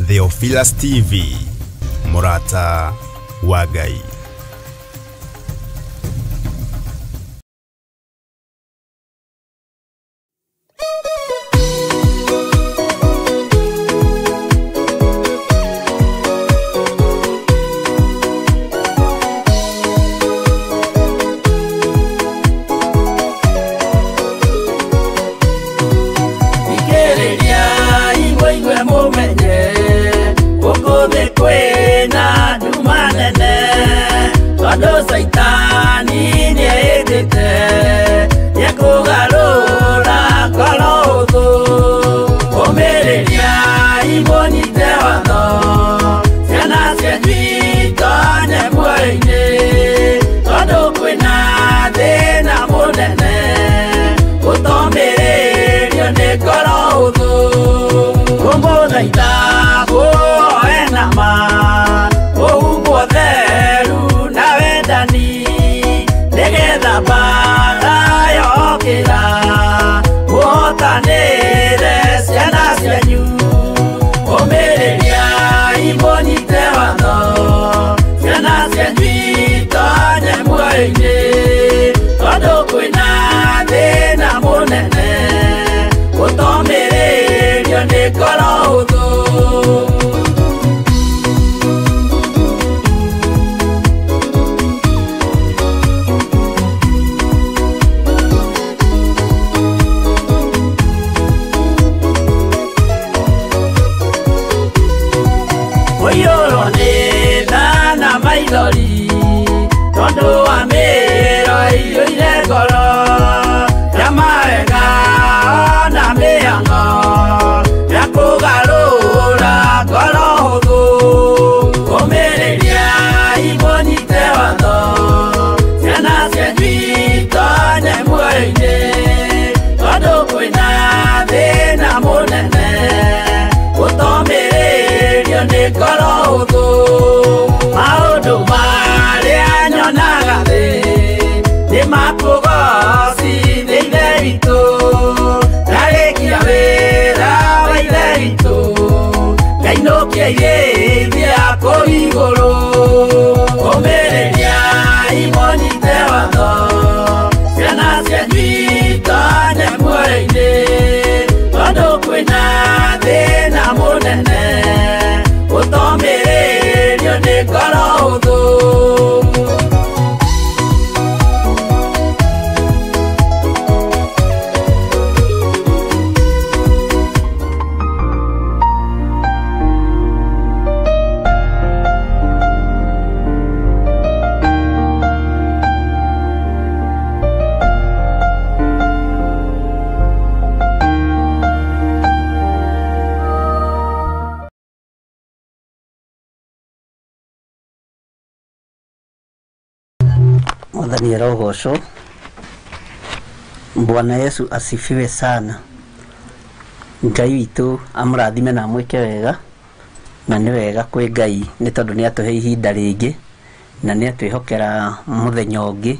Theophilus TV, Murata wa Ngai. Saitani ni edete ya kugarura kalodo omereria imoni tewano yana sejita ne muine todo kwena de na monene utomereria ne kalodo como daita bo enama o poderu na vedani negeda para yokira wotanere siana sianyu omereria imoni tewano siana sianjuita nyemuaine todo kwena thina munene utomererio ni korouthu. Tondo amero iyo ilegoro yamaega na meango yakugarura korodo omereria iboni tewando siana sianjuita nyemuaine todo kwena thina munene utomererio ni korodo maundu maria nyonaga ni makugoci thĩinĩ witũ ndarĩkia wĩra wa ithe witũ ngainũkia irĩithia kũu igũrũ ũmĩrĩria imoni tewatho ciana cianjuita nyemuoyo-inĩ tondũ kwĩna thĩna mũnene ũtomĩrĩrio nĩ ngoro hũthũ. Mwathani arogocwo. Bwana Yesu asifiwe sana. Ngai witũ amũrathime na mwĩke wega, na nĩ wega kwĩ Ngai nĩ tondũ nĩ atũhe ihinda rĩngĩ na nĩ atwĩhokera mũthenya ũngĩ,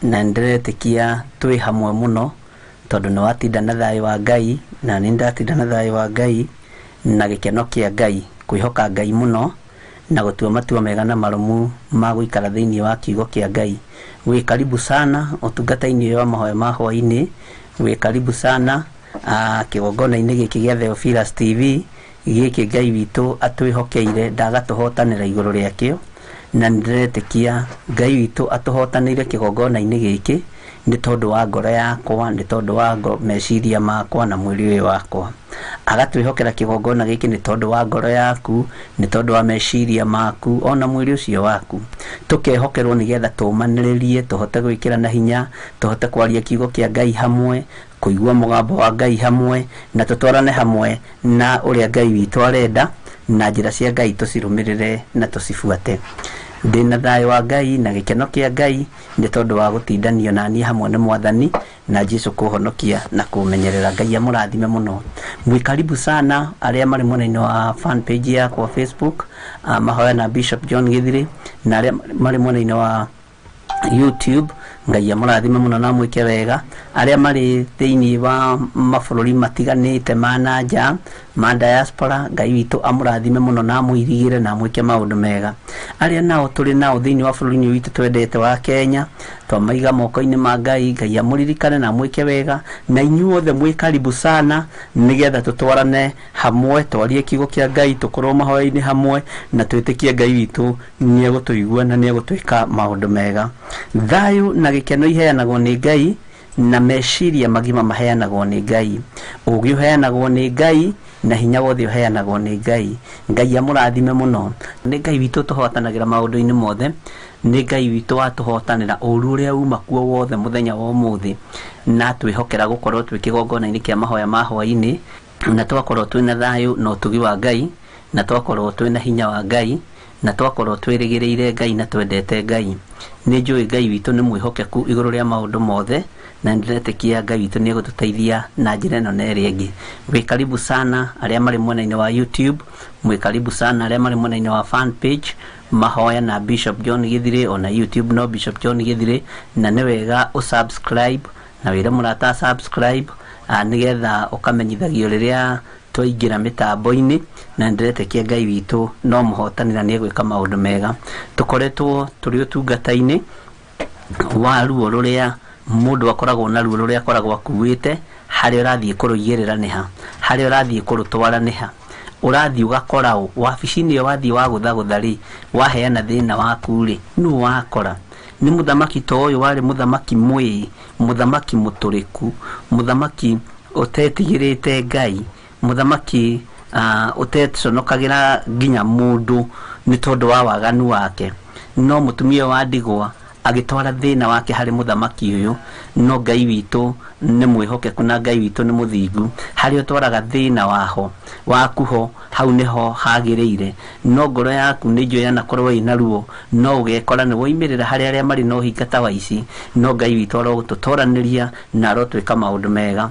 na ndĩretĩkia twĩ hamwe mũno tondũ nĩ watinda na thayũ wa Ngai na nĩ ndatinda na thayũ wa Ngai na gĩkeno kĩa Ngai, kwĩhoka Ngai mũno na gũtua matua mega na marumu ma gũikara thĩinĩ wa kiugo kĩa Ngai. Wĩ karibu sana ũtungata-inĩ wa mahoya ma hwaĩ-inĩ, wĩ karibu sana kĩgongona-inĩ gĩkĩ gĩa Theophilus TV gĩkĩ Ngai witũ atwĩhokeire ndagatũhotanĩra igũrũ rĩakĩo, na ndĩretĩkia Ngai witũ atũhotanĩire kĩgongona-inĩ gĩkĩ nĩ tondũ wa ngoro yakwa, nĩ tondũ wa meciria makwa na mwĩrĩ ũyũ wakwa. Agatwĩhokera kĩgongona gĩkĩ nĩ tondũ wa ngoro yaku, nĩ tondũ wa meciria maku, ona mwĩrĩ ũcio waku. Tũkehokerwo nĩgetha tũmanĩrĩrie, tũhote gwĩkĩra na hinya, tũhote kwaria kiugo kĩa Ngai hamwe, kũigua mũgambo wa Ngai hamwe, na tũtwarane hamwe na ũrĩa Ngai witũ arenda, na njĩra cia Ngai tũcirũmĩrĩre na tũcibuate. Ndĩna thayũ wa Ngai na gĩkeno kĩa Ngai nĩ tondũ wa gũtindanio na niĩ hamwe nĩ Mwathani na Jesũ kũhonokia na kũmenyerera. Ngai amũrathime mũno. Mwĩ karibu sana arĩa marĩ mwena-inĩ wa fan page yakwa Facebook, mahoya na Bishop John Githiri, na arĩa marĩ mwena-inĩ wa YouTube. Ngai amũrathime mũno na mwĩke wega. aria mari thiini wa mabũrũri matiganĩte ma nanja ma diaspora, Ngai witũ amũrathime mũno na amũirigĩre na amwĩke maũndũ mega. Aria nao tũrĩ nao thĩinĩ wa bũrũri witũ twendete wa Kenya, twamaiga moko-inĩ ma Ngai, Ngai amũririkane na amwĩke wega, na inyuothe mwĩ karibu sana nĩgetha tũtwarane hamwe, twarie kiugo kĩa Ngai, tũkorwo mahoya-inĩ hamwe, na twĩtĩkie Ngai witũ nĩegũtũigua na nĩegũtwĩka maũndũ mega. Thayũ na gĩkeno iheanagwo nĩ Ngai, na meciria magima maheanagwo nĩ Ngai. Ũgĩ uheanagwo nĩ Ngai, na hinya wothe uheanagwo nĩ Ngai. Ngai amũrathime mũno. Nĩ Ngai witũ tũhotanagĩra maũndũ-inĩ mothe, nĩ Ngai witũ watũhotanĩra ũru ũrĩa uma kuo wothe mũthenya wa ũmũthĩ, na twĩhokera gũkorwo twĩ kĩgongona-inĩ kĩa mahoya ma hwaĩ-inĩ, na twakorwo twĩna thayũ na ũtugi wa Ngai, na twakorwo twĩna hinya wa Ngai, na twakorwo twĩrĩgĩrĩire Ngai na twendete Ngai. Nĩ njũĩ Ngai witũ nĩ mwĩhokeku igũrũ rĩa maũndũ mothe, na ndĩretĩkia Ngai witũ nĩ egũtũteithia na njĩra ĩno na ĩrĩa ĩngĩ. Mwĩ karibu sana arĩa marĩ mwena-inĩ wa YouTube, mwĩ karibu sana arĩa marĩ mwena-inĩ wa fan page mahoya na Bishop John Githire, ona YouTube no Bishop John Githire, na nĩ wega ũsubscribe na wĩra mũrata subscribe nĩgetha ũkamenyithagio rĩrĩa twaingĩra mĩtambo-inĩ, na ndĩretĩkia Ngai witũ no mũhotanĩra nĩ egwĩka maũndũ mega. Tũkoretwo tũrĩ ũtungata-inĩ wa ruo rũrĩa mũndũ akoragwo na ruo rũrĩa akoragwo akuĩte, harĩa ũrathiĩ kũrũigĩrĩra nĩha, harĩa ũrathiĩ kũrũtwara nĩha, ũrathiĩ ũgakora ũ wabici-inĩ ĩyo wathiĩ wagũthagũtha rĩ, waheana thĩna waku rĩ, nũ wakora? Nĩ mũthamaki ta ũyũ warĩ mũthamaki mwĩĩ, mũthamaki mũtũrĩku, mũthamaki ũtetigĩrĩte Ngai, mũthamaki ũteconokagĩra nginya mũndũ nĩ tondũ wa waganu wake. No mũtumia wa ndigwa agĩtwara thĩna wake harĩ mũthamaki ũyũ. No Ngai witũ nĩ mwĩhokeku na Ngai witũ nĩ mũthingu, harĩa ũtwaraga thĩna waku ho, hau nĩho hagĩrĩire. No ngoro yaku nĩ njũĩ anakorwo ĩna ruo, no ũgekora nĩ woimĩrĩra harĩ arĩa marĩ na ũhinga wa ici. No Ngai witũ arogũtũtoranĩria na arotwĩka maũndũ mega.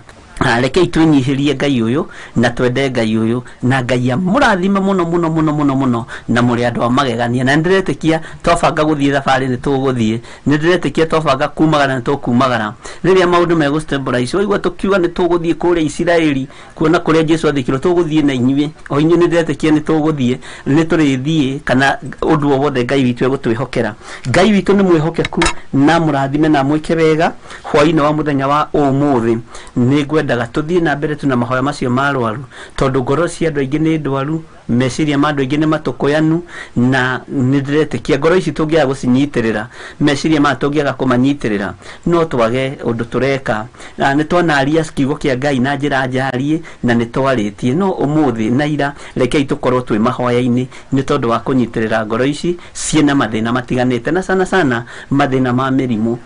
Rekei twĩnyihĩrie Ngai ũyũ na twende Ngai ũyũ, na Ngai amũrathime mũno mũno mũno mũno mũno, na mũrĩ andũ a magegania. Na ndĩretĩkia twabanga gũthiĩ thabarĩ nĩ tũgũthiĩ, nĩ ndĩretĩkia twabanga kumagara nĩ tũkumagara. Rĩrĩa maũndũ megũstabilize, waigua tũkiuga nĩ tũgũthiĩ kũrĩa Isiraeli kuona kũrĩa Jesũ athikirwo, tũgũthiĩ na inyuĩ. O inyuĩ nĩ ndĩretĩkia nĩ tũgũthiĩ, nĩ tũrĩthiĩ kana ũndũ o wothe Ngai witũ egũtwĩhokera. Ngai witũ nĩ mwĩhokeku na mũrathime na mwĩke wega. Hwaĩ-inĩ wa mũthenya wa ũmũthĩ nĩ ngwendaga tũthiĩ na mbere tuna mahoya macio ma arwaru, tondũ ngoro cia andũ aingĩ nĩ ndwaru, meciria ma andũ aingĩ nĩ matũkũyanu, na nĩ ndĩretĩkia ngoro ici tũngĩaga gũcinyitĩrĩra, meciria ma tũngĩaga kũmanyitĩrĩra, no twage ũndũ tũreka. Nĩ twanaria kiugo kĩa Ngai na njĩra njariĩ na nĩ twarĩtie. No ũmũthĩ na ira rekei tũkorwo twĩ mahoya-inĩ nĩ tondũ wa kũnyitĩrĩra ngoro ici ciĩna mathĩna matiganĩte, na sana mathĩna ma mĩrimũ.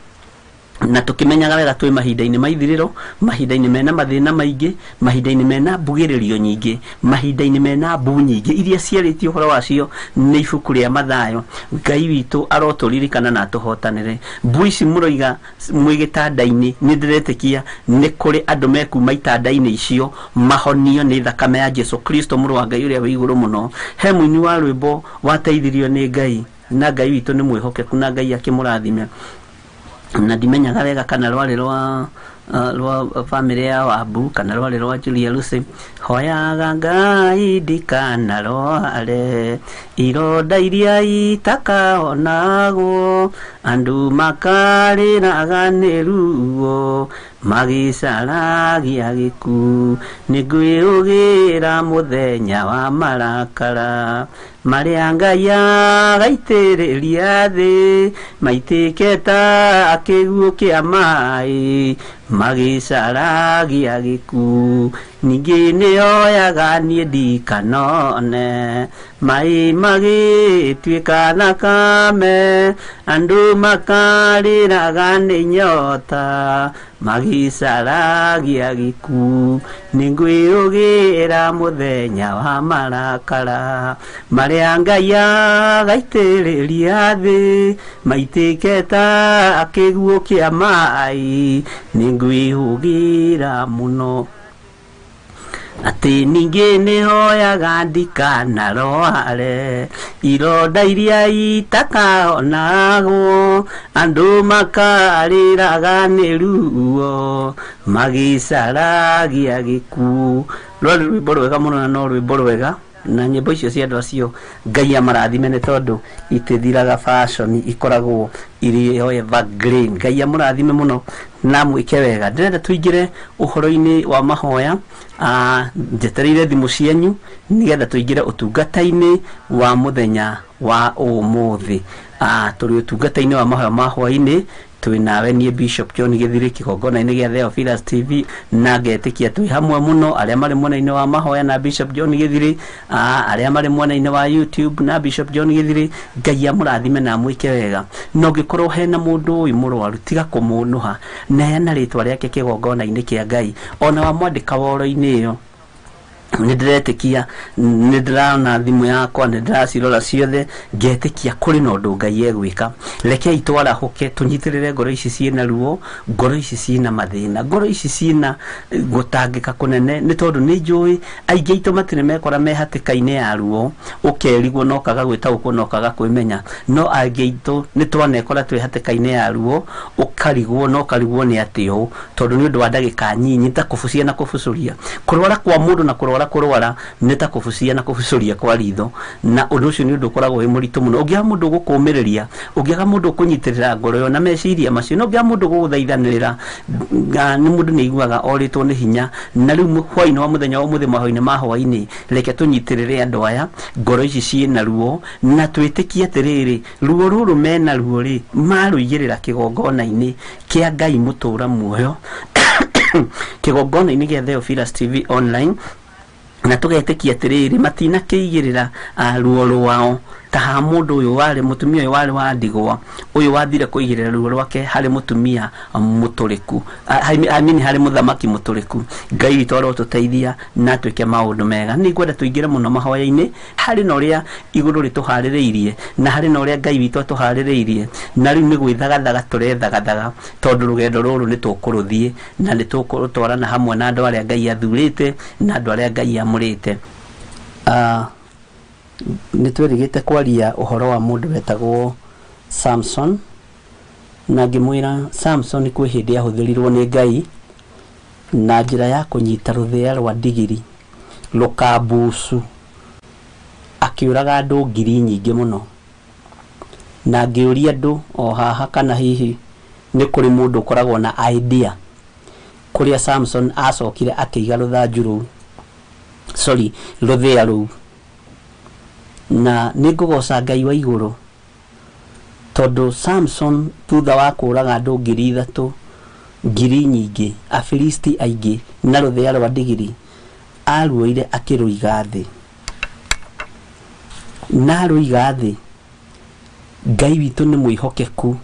Na tukimenyaga wega twĩ mahinda-inĩ ma ithirĩro, mahinda-inĩ mena mathĩna maingĩ, mahinda-inĩ mena mbugĩrĩrio nyingĩ, mahinda-inĩ mena mbu nyingĩ iria ciarĩtio ũhoro wacio nĩ ibuku rĩa Mathayo. Ngai witũ arotũririkana na atũhotanĩre. Mbu ici mũroiga mwĩ gĩtanda-inĩ, nĩ ndĩretĩkia nĩ kũrĩ andũ mekuma itanda-inĩ icio mahonio nĩ thakame ya Jesũ Kristo mũrũ wa Ngai ũrĩa wĩ igũrũ mũno. He mũini wa rwĩmbo wateithirio nĩ Ngai, na Ngai witũ nĩ mwĩhokeku na Ngai akĩmũrathime. Na ndimenyaga wega kana rwarĩ rwa family ya Wambu kana rwarĩ rwa Julia Lucy. Hoyaga Ngai ndikanarware, ironda iria itakaonagwo, andu makarĩraga nĩ ruo magĩcaragia gĩkuũ. Nĩ ngwĩrũgĩra mũthenya wa marakara, marĩa Ngai agaitĩrĩria thĩ, maitĩke ta kĩguũ kĩa maĩ magĩcaragia gĩkuũ. Ningĩ nĩoyaga niĩ ndikanone, maĩ magĩtuĩka thakame, andũ makarĩraga nĩ nyota magĩcaragia gĩkuũ. Nĩ ngwĩrũgĩra mũthenya wa marakara, marĩa Ngai agaitĩrĩria thĩ, maitĩke ta kĩguũ kĩa maĩ. Nĩ ngwĩhũgĩra mũno. ati ninge ni hoyaga ndikana rohare ironda iria itakaonagwo andu makariraga ni ruo magicaragia gikuo. Rwari rwimbo rwega muno na no rwimbo rwega na nyimbo icio cia andu acio Ngai amarathime ni tondu itithiraga fashion ikoragwo iri evergreen. Ngai amurathime muno na mwike wega. Ndirenda tuingire uhoro-ini wa mahoya njetereire thimu cianyu nigetha tuingire utungata-ini wa muthenya wa umuthi. Turi utungata-ini wa mahoya ma hwaini twinawe nie Bishop John Githiri kigongona-ini gia Theophilus TV na ngetikia twi hamwe muno aria mari mwena-ini wa mahoya na Bishop John Githiri, aria mari mwena-ini wa YouTube na Bishop John Githiri. Ngai amurathime na mwike wega. No ngikorwo hena mundu uyu murwaru tiga kumunuha neana ritwa riake kigongona-ini kia Ngai ona wa mwandika woro-ini iyo nidiretikia nidirana thimu yakwa nidiracirora ciothe ngetikia kuri na undu Ngai egwika. Reke itwara hoke tunyitirire ngoro ici ciina ruo, ngoro ici ciina mathina, ngoro ici ciina gutangika kunene ni tondu ni njui aingi itu matire mekora mehatikaine ya ruo ukerigwo no kaga gwita uko no kaga kwimenya no aingi itu ni twanekora twi hatikaine ya ruo ukarigwo no karigwo ni atio tondu ni undu wa ndagika nyinyi ta kufucia na kufucuria kurwara kwa mundu na kurwara nita kufucia na kufucuria kwa ritho na undu ucio ni undu koragwo wi muritu muno. Ungiaga mundu gukumiriria, ungiaga mundu kunyitirira ngoro yo na meciria macio, no ungiaga mundu guguthaithanirira ni mundu ni iguaga oritwo ni hinya. Na riu hwaini wa muthenya wa umuthi mahoini ma hwaini reke tunyitirire andu aya ngoro ici ciina ruo na twitikie atiriri ruo ruru mena ruo ri maruigirira kigongona-ini kia Ngai mutura muoyo kigongona-ini gia Theophilus TV online na tugetikia atiriri matina kiigirira ruo rwao ta ha mundu uyu wari mutumia uyu wari wa ndigwa uyu wathire kuigirira ruo rwake hari mutumia muturiku amini hari muthamaki muturiku. Ngai itwaro tuteithia na twike maundu mega. Ni ngwenda tuingire muno mahoya-ini hari no ria iguru rituhaririirie na hari no ria Ngai witu atuhaririirie na riu ni gwithagathaga turethagathaga tondu rugendo ruru ni tukuruthie na ni tukurutwarana hamwe na andu aria Ngai athurite na andu aria Ngai amurite. Ni twirigite kwaria uhoro wa mundu wetagwo Samson na ngimwira Samson kwi hindi ahuthirirwo ni Ngai na njira ya kunyita ruthia rwa ndigiri rukambucu akiuraga andu ngiri nyingi muno. Na ngiuria andu o haha kana hihi ni kuri mundu ukoragwo na idea kuria Samson acokire akiiga ruthanju ruu ruthia ruu na ningugoca Ngai wa iguru tondu Samson thutha wa kuraga andu ngiri 3 ngiri nyingi Afilisti aingi na ruthia rwa ndigiri aruire akiruiga thi na ruiga thi. Ngai witu ni mwihokeku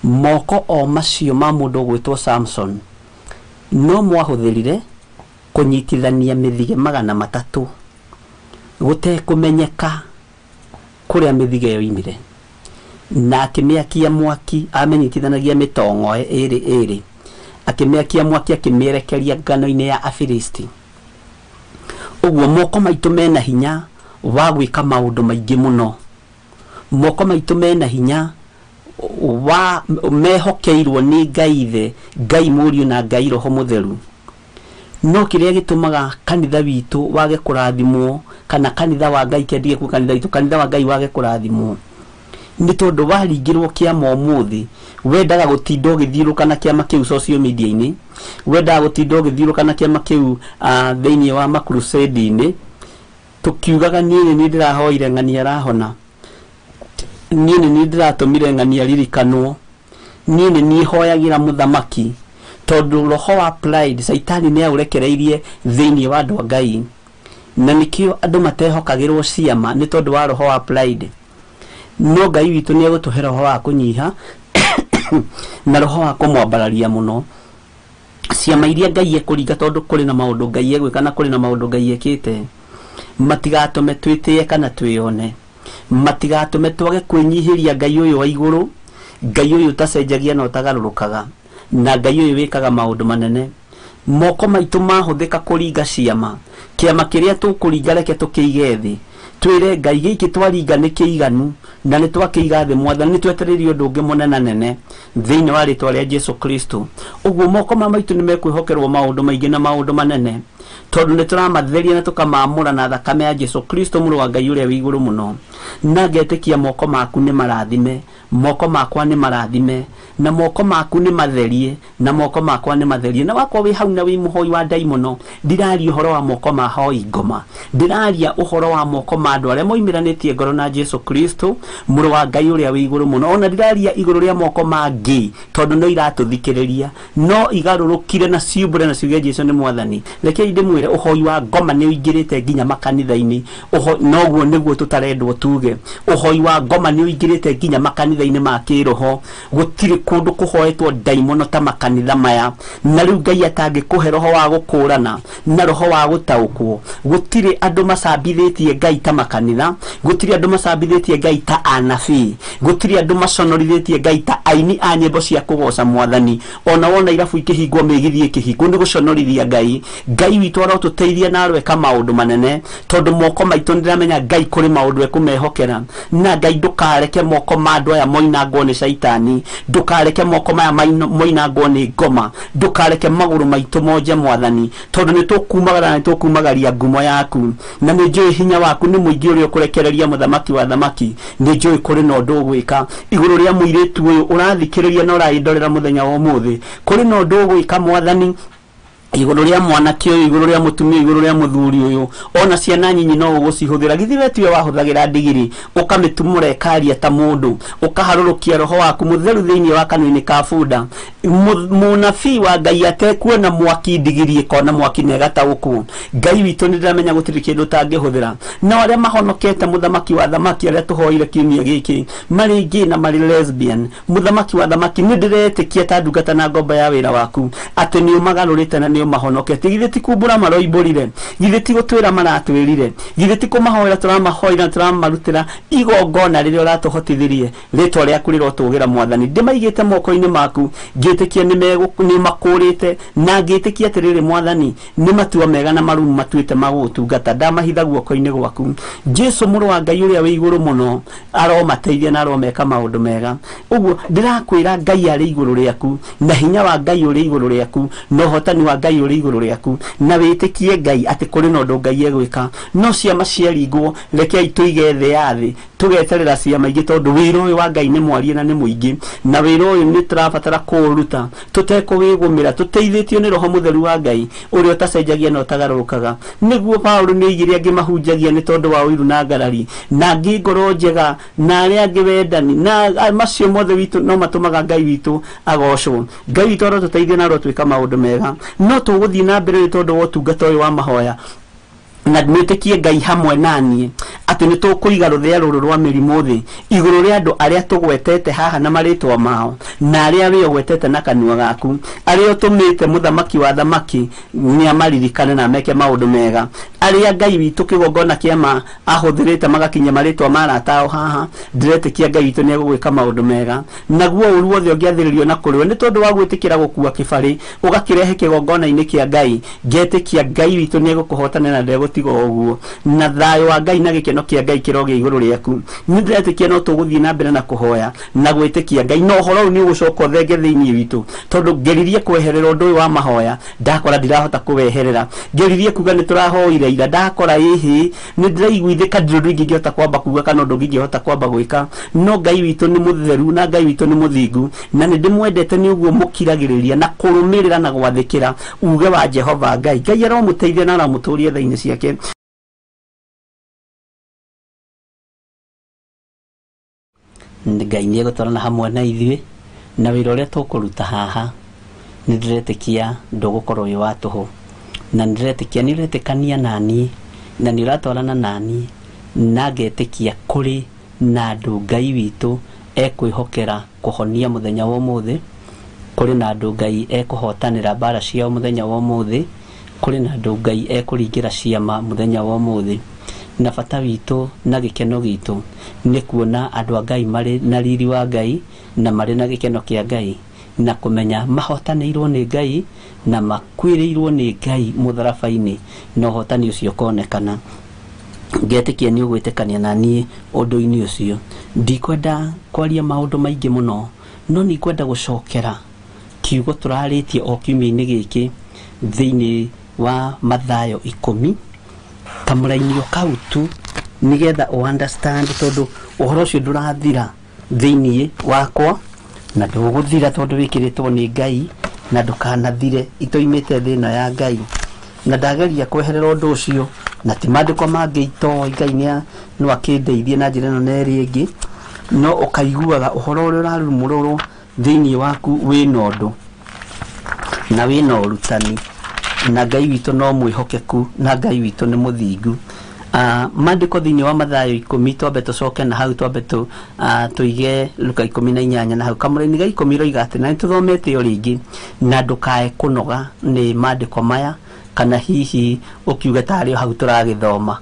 moko o macio ma mundu gwitwo Samson no mwahuthirire kunyitithania mithige 300 gute kumenyeka kuria mithige yo imire na akimiakia mwaki amenyitithanagia mitongo iri akimiakia mwaki akimierekeria ngano-ini ya Afilisti. Uguo moko maitu mena hinya wa gwika maundu maingi muno, moko maitu mena hinya wa mehokeirwo ni Ngai the Ngai Muriu na Ngai Roho Mutheru. No kiria gitumaga kanitha witu wage kurathimwo kana kanitha wa Ngai kendie ku kanitha witu kanitha wa Ngai wage kurathimwo ni tondu waringirwo kiama umuthi wendaga gutinda ugithiruka na kiama kiu social media-ini, wendaga gutinda ugithiruka na kiama kiu thiini wa makrusade-ini tukiugaga nini ni ndirahoire ng'ani arahona, nini ni ndiratumire ng'ani aririkanwo, nini ni hoyagira muthamaki tondu roho wa pride saitani ni aurekereirie thiini wa andu Ngai na nikio andu matehokagirwo ciama ni tondu wa roho wa pride. No Ngai witu ni agutuhe roho wa kunyiha na roho wa kumwambararia muno ciama iria Ngai ekuringa tondu kuri na maundu Ngai egwika na kuri na maundu Ngai ekite. Matigatume twitie kana twiyone, matigatume twage kwinyihiria Ngai uyu wa iguru, Ngai uyu tacenjagia no tagarurukaga na Ngai uyu wikaga maundu manene. moko maitũ mahuthĩka kũringa ciama, kĩama kĩrĩa tũkũringa reke tũkĩige thĩ, twĩre Ngai gĩkĩ twaringa nĩ kĩiganu na nĩ twakĩiga thĩ Mwathani, nĩ twetereire ũndũ ũngĩ mũnene nene thĩinĩ wa rĩtwa rĩa Jesũ Kristo. Ũguo moko maitũ nĩ mekwĩhokerwo maũndũ maingĩ na maũndũ manene, tondũ nĩ tũramatheria na tũkamamũra na thakame ya Jesũ Kristo mũrũ wa Ngai ũrĩa wĩ igũrũ mũno. Na ngetĩkia moko maku nĩ marathime, moko makwa nĩ marathime, na moko maku nĩ matherie, na moko makwa nĩ matherie. Na wakwa wĩ hau na wĩ mũhoi wa ndaimono, ndiraria ũhoro wa moko ma hoi ngoma, ndiraria ũhoro wa moko ma andũ arĩa moimĩranĩtie ngoro na Jesũ Kristo mũrũ wa Ngai ũrĩa wĩ igũrũ mũno. Ona ndiraria igũrũ rĩa moko ma ngĩ, tondũ no iratũthikĩrĩria, no igarũrũkire na ciumbũre na ciuge Jesũ nĩ Mwathani. Rekei ndĩmwĩre ũhoi wa ngoma nĩ ũingĩrĩte nginya makanitha-inĩ, noguo nĩguo tũtarendwo tuge. Ũhoi wa ngoma nĩ ũingĩrĩte nginya makanitha-inĩ ma kĩroho, gũtirĩ kũndũ kũhoetwo ndaimono ta makanitha maya. Na rĩu Ngai atangĩkũhe roho wa gũkũrana na roho wa gũtaũkwo, gũtirĩ andũ macambithĩtie Ngai ta makanitha, gũtirĩ andũ macambithĩtie Ngai ta anabii, gũtirĩ andũ maconorithĩtie Ngai ta aini a nyĩmbo cia kũgoca Mwathani. Ona wona irabu ikĩhingwo mĩgithi ĩkĩhingwo nĩ gũconorithia Ngai. Ngai witũ arotũteithia na arweka maũndũ manene, tondũ moko maitũ nĩndĩramenya Ngai kũrĩ maũndũ ekũmehokera. Na Ngai ndũkareke moko ma andũ aya moinangwo nĩ Shaitani, ndũkareke moko maya moinangwo nĩ ngoma, ndũkareke magũrũ maitũ monje Mwathani, tondũ nĩ tũkumagara na nĩ tũkumagaria ngumo yaku. Na nĩ njũĩ hinya waku nĩ mũingĩ ũrĩa ũkũrekereria mũthamaki wa thamaki. Nĩ njũĩ kũrĩ na ũndũ ũgwĩka igũrũ rĩa mũirĩtu ũyũ ũrathikĩrĩria na ũrayindorera mũthenya wa ũmũthĩ. Kũrĩ na ũndũ ũgwĩka Mwathani igũrũ rĩa mwanake ũyũ, igũrũ rĩa mũtumia, igũrũ rĩa mũthuri ũyũ. Ona ciana nyinyi no ũgũcihũthĩra, githĩ we tiwe wahũthagĩra ndigiri ũkamĩtumũra ĩkaria ta mũndũ, ũkaharũrũkia roho waku mũtheru thĩinĩ wa kanua-inĩ ka bunda. Mũnabii wa Ngai atekuona mwaki ndigiri ĩkona mwaki na ĩgataũkwo. Ngai witũ nĩndĩramenya gũtirĩ kĩndũ tangĩhũthĩra. Na arĩa mahonokete mũthamaki wa thamaki arĩa tũhoire kiumia gĩkĩ marĩ gay na marĩ lesbian, mũthamaki wa thamaki nĩndĩretĩkia ta ndungata na ngombo ya wĩra waku atĩ nĩ ũmagarũrĩte na nĩ ũmahonokete. Githĩ ti kumbũra maroimbũrire, githĩ ti gũtwĩra maratwĩrire, githĩ ti kũmahoera tũramahoera na tũramarutĩra igongona rĩrĩa ũratũhotithirie. Rĩtwa rĩaku rĩrotũgĩra Mwathani, ndĩmaigĩte moko-inĩ maku, ngĩtĩkia nĩ makũrĩte, na ngĩtĩkia atĩrĩrĩ Mwathani nĩ matua mega na marumu matuĩte magũtungata. Ndamahitha guoko-inĩ gwaku. Jesũ mũrũ wa Ngai ũrĩa wĩ igũrũ mũno aromateithia na aromeka maũndũ mega. Ũguo ndĩrakwĩra Ngai arĩ igũrũ rĩaku, na hinya wa Ngai ũrĩ igũrũ rĩaku, na ũhotani wa Ngai ũrĩ igũrũ rĩaku, na wĩtĩkie Ngai atĩ kũrĩ na ũndũ Ngai egwĩka. No ciama ciaringwo, rekei tũige thĩ ya thĩ tugeterera ciama ingĩ, tondũ wĩra ũyũ wa Ngai nĩ mwarie na nĩ mũingĩ, na wĩra ũyũ nĩ tũrabatara kũũruta tũtekũwĩgũmĩra, tũteithĩtio nĩ roho mũtheru wa Ngai ũrĩa ũtacenjagia na ũtagarũrũkaga. Nĩguo Paũlũ nĩoigire angĩ mahunjagia nĩ tondũ wa ũiru na ngarari, na angĩ ngoro njega, na arĩa angĩ wendani, na macio mothe witũ no matũmaga Ngai witũ agocwo. Ngai witũ arotũteithia na arotwĩka maũndũ mega. No tũgũthiĩ na mbere tondũ wa ũtungata ũyũ wa mahoya, na mwĩtĩkie Ngai hamwe naniĩ atĩ nĩ tũkũiga rũthĩa rũrũ rwa mĩrimũ thĩ igũrũ rĩa andũ arĩa tũgwetete haha na marĩtwa mao, na arĩa we ũgwetete na kanua gaku, arĩa ũtũmĩte mũthamaki wa thamaki nĩ amaririkane na meke maũndũ mega, arĩa Ngai witũ kĩgongona kĩama ahũthĩrĩte magakinya marĩtwa ma arata ao haha. Ndĩretĩkia Ngai witũ nĩ egũgwĩka maũndũ mega, naguo ũru wothe ũngĩathĩrĩrio na kũrĩwe nĩ tondũ wa gwĩtĩkĩra gũkua kĩbarĩ ũgakĩrehe kĩgongona-inĩ kĩa Ngai. Ngetĩkia Ngai witũ nĩ egũkũhotana na ndegũtiga ũguo, na thayũ wa Ngai na gĩkeno kĩa Ngai kĩroge igũrũ rĩaku. Nĩ ndĩretĩkia no tũgũthiĩ na mbere na kũhoya na gwĩtĩkia Ngai, no ũhoro ũyũ nĩ ũgũcoka ũthenge thĩinĩ witũ, tondũ ngeririe kweherera ũndũ ũyũ wa mahoya ndakora ndirahota kũweherera. Ngeririe kuga nĩ tũrahoire ira ndakora ĩhĩ nĩ ndĩraiguithĩka ndĩrĩ ũndũ ingĩhota kwamba kuga kana ũndũ ingĩhota kwamba gwĩka. No Ngai witũ nĩ mũtheru na Ngai witũ nĩ mũthingu, na nĩ ndĩmwendete nĩ ũguo mũkiragĩrĩria na kũrũmĩrĩra na gwathĩkĩra uge wa Jehova Ngai. Ngai aromũteithia na aramũtũria tha-inĩ ciake. Ngai nĩ egũtwarana hamwe na ithuĩ na wĩra ũrĩa tũkũruta haha. Nĩ ndĩretĩkia ndũgũkorwo wĩ wa tũhũ, na nĩ ndĩretĩkia nĩ ũretĩkania naniĩ na nĩ ũratwarana naniĩ, na ngetĩkia kũrĩ na andũ Ngai witũ ekwĩhokera kũhonia mũthenya wa ũmũthĩ, kũrĩ na andũ Ngai ekũhotanĩra mbara ciao mũthenya wa ũmũthĩ, kũrĩ na andũ Ngai ekũringĩra ciama mũthenya wa ũmũthĩ. Na bata witũ na gĩkeno gitũ nĩ kuona andũ a Ngai marĩ na riri wa Ngai na marĩ na gĩkeno kĩa Ngai. na kumenya mahotanĩirwo nĩ Ngai na makwĩrĩirwo nĩ Ngai mũtharabainĩ na ũhotani ũcio konekana. Ngetĩkia nĩ ũgwĩtĩkania na niĩ ũndũ-inĩ ũcio. Ndikwenda kwaria maũndũ maingĩ mũno, no nĩ kwenda gũcokera kiugo tũrarĩtie o kiumia-inĩ gĩkĩ thĩinĩ wa Mathayo 10 kamũrainio kau tu nigetha understand tondũ ũhoro ũcio ndũrathira thĩinĩ wakwa na ndũgũthira tondũ wĩkĩrĩtwo nĩ Ngai na ndũkanathire itoimĩte thĩna ya Ngai. Na ndageria kweherera ũndũ ũcio na ti maandĩko mangĩ itoĩ Ngai no akĩndeithie na njĩra ĩno na ĩrĩa ĩngĩ, no ũkaiguaga ũhoro ũrĩa ũrarumũrũrwo thĩinĩ waku wĩna ũndũ na wĩna ũrutani, na Ngai witũ no mwĩhokeku na Ngai witũ nĩ mũthingu. Maandĩko thĩinĩ wa Mathayo 10 twambe tũcoke na hau twambe tũige Luka 18 na hau kamũrainĩ ga 10 roiga atĩ na nĩtũthomete o rĩngĩ na ndũkae kũnoga nĩ maandĩko maya kana hihi ũkiuga tarĩ hau tũragĩthoma.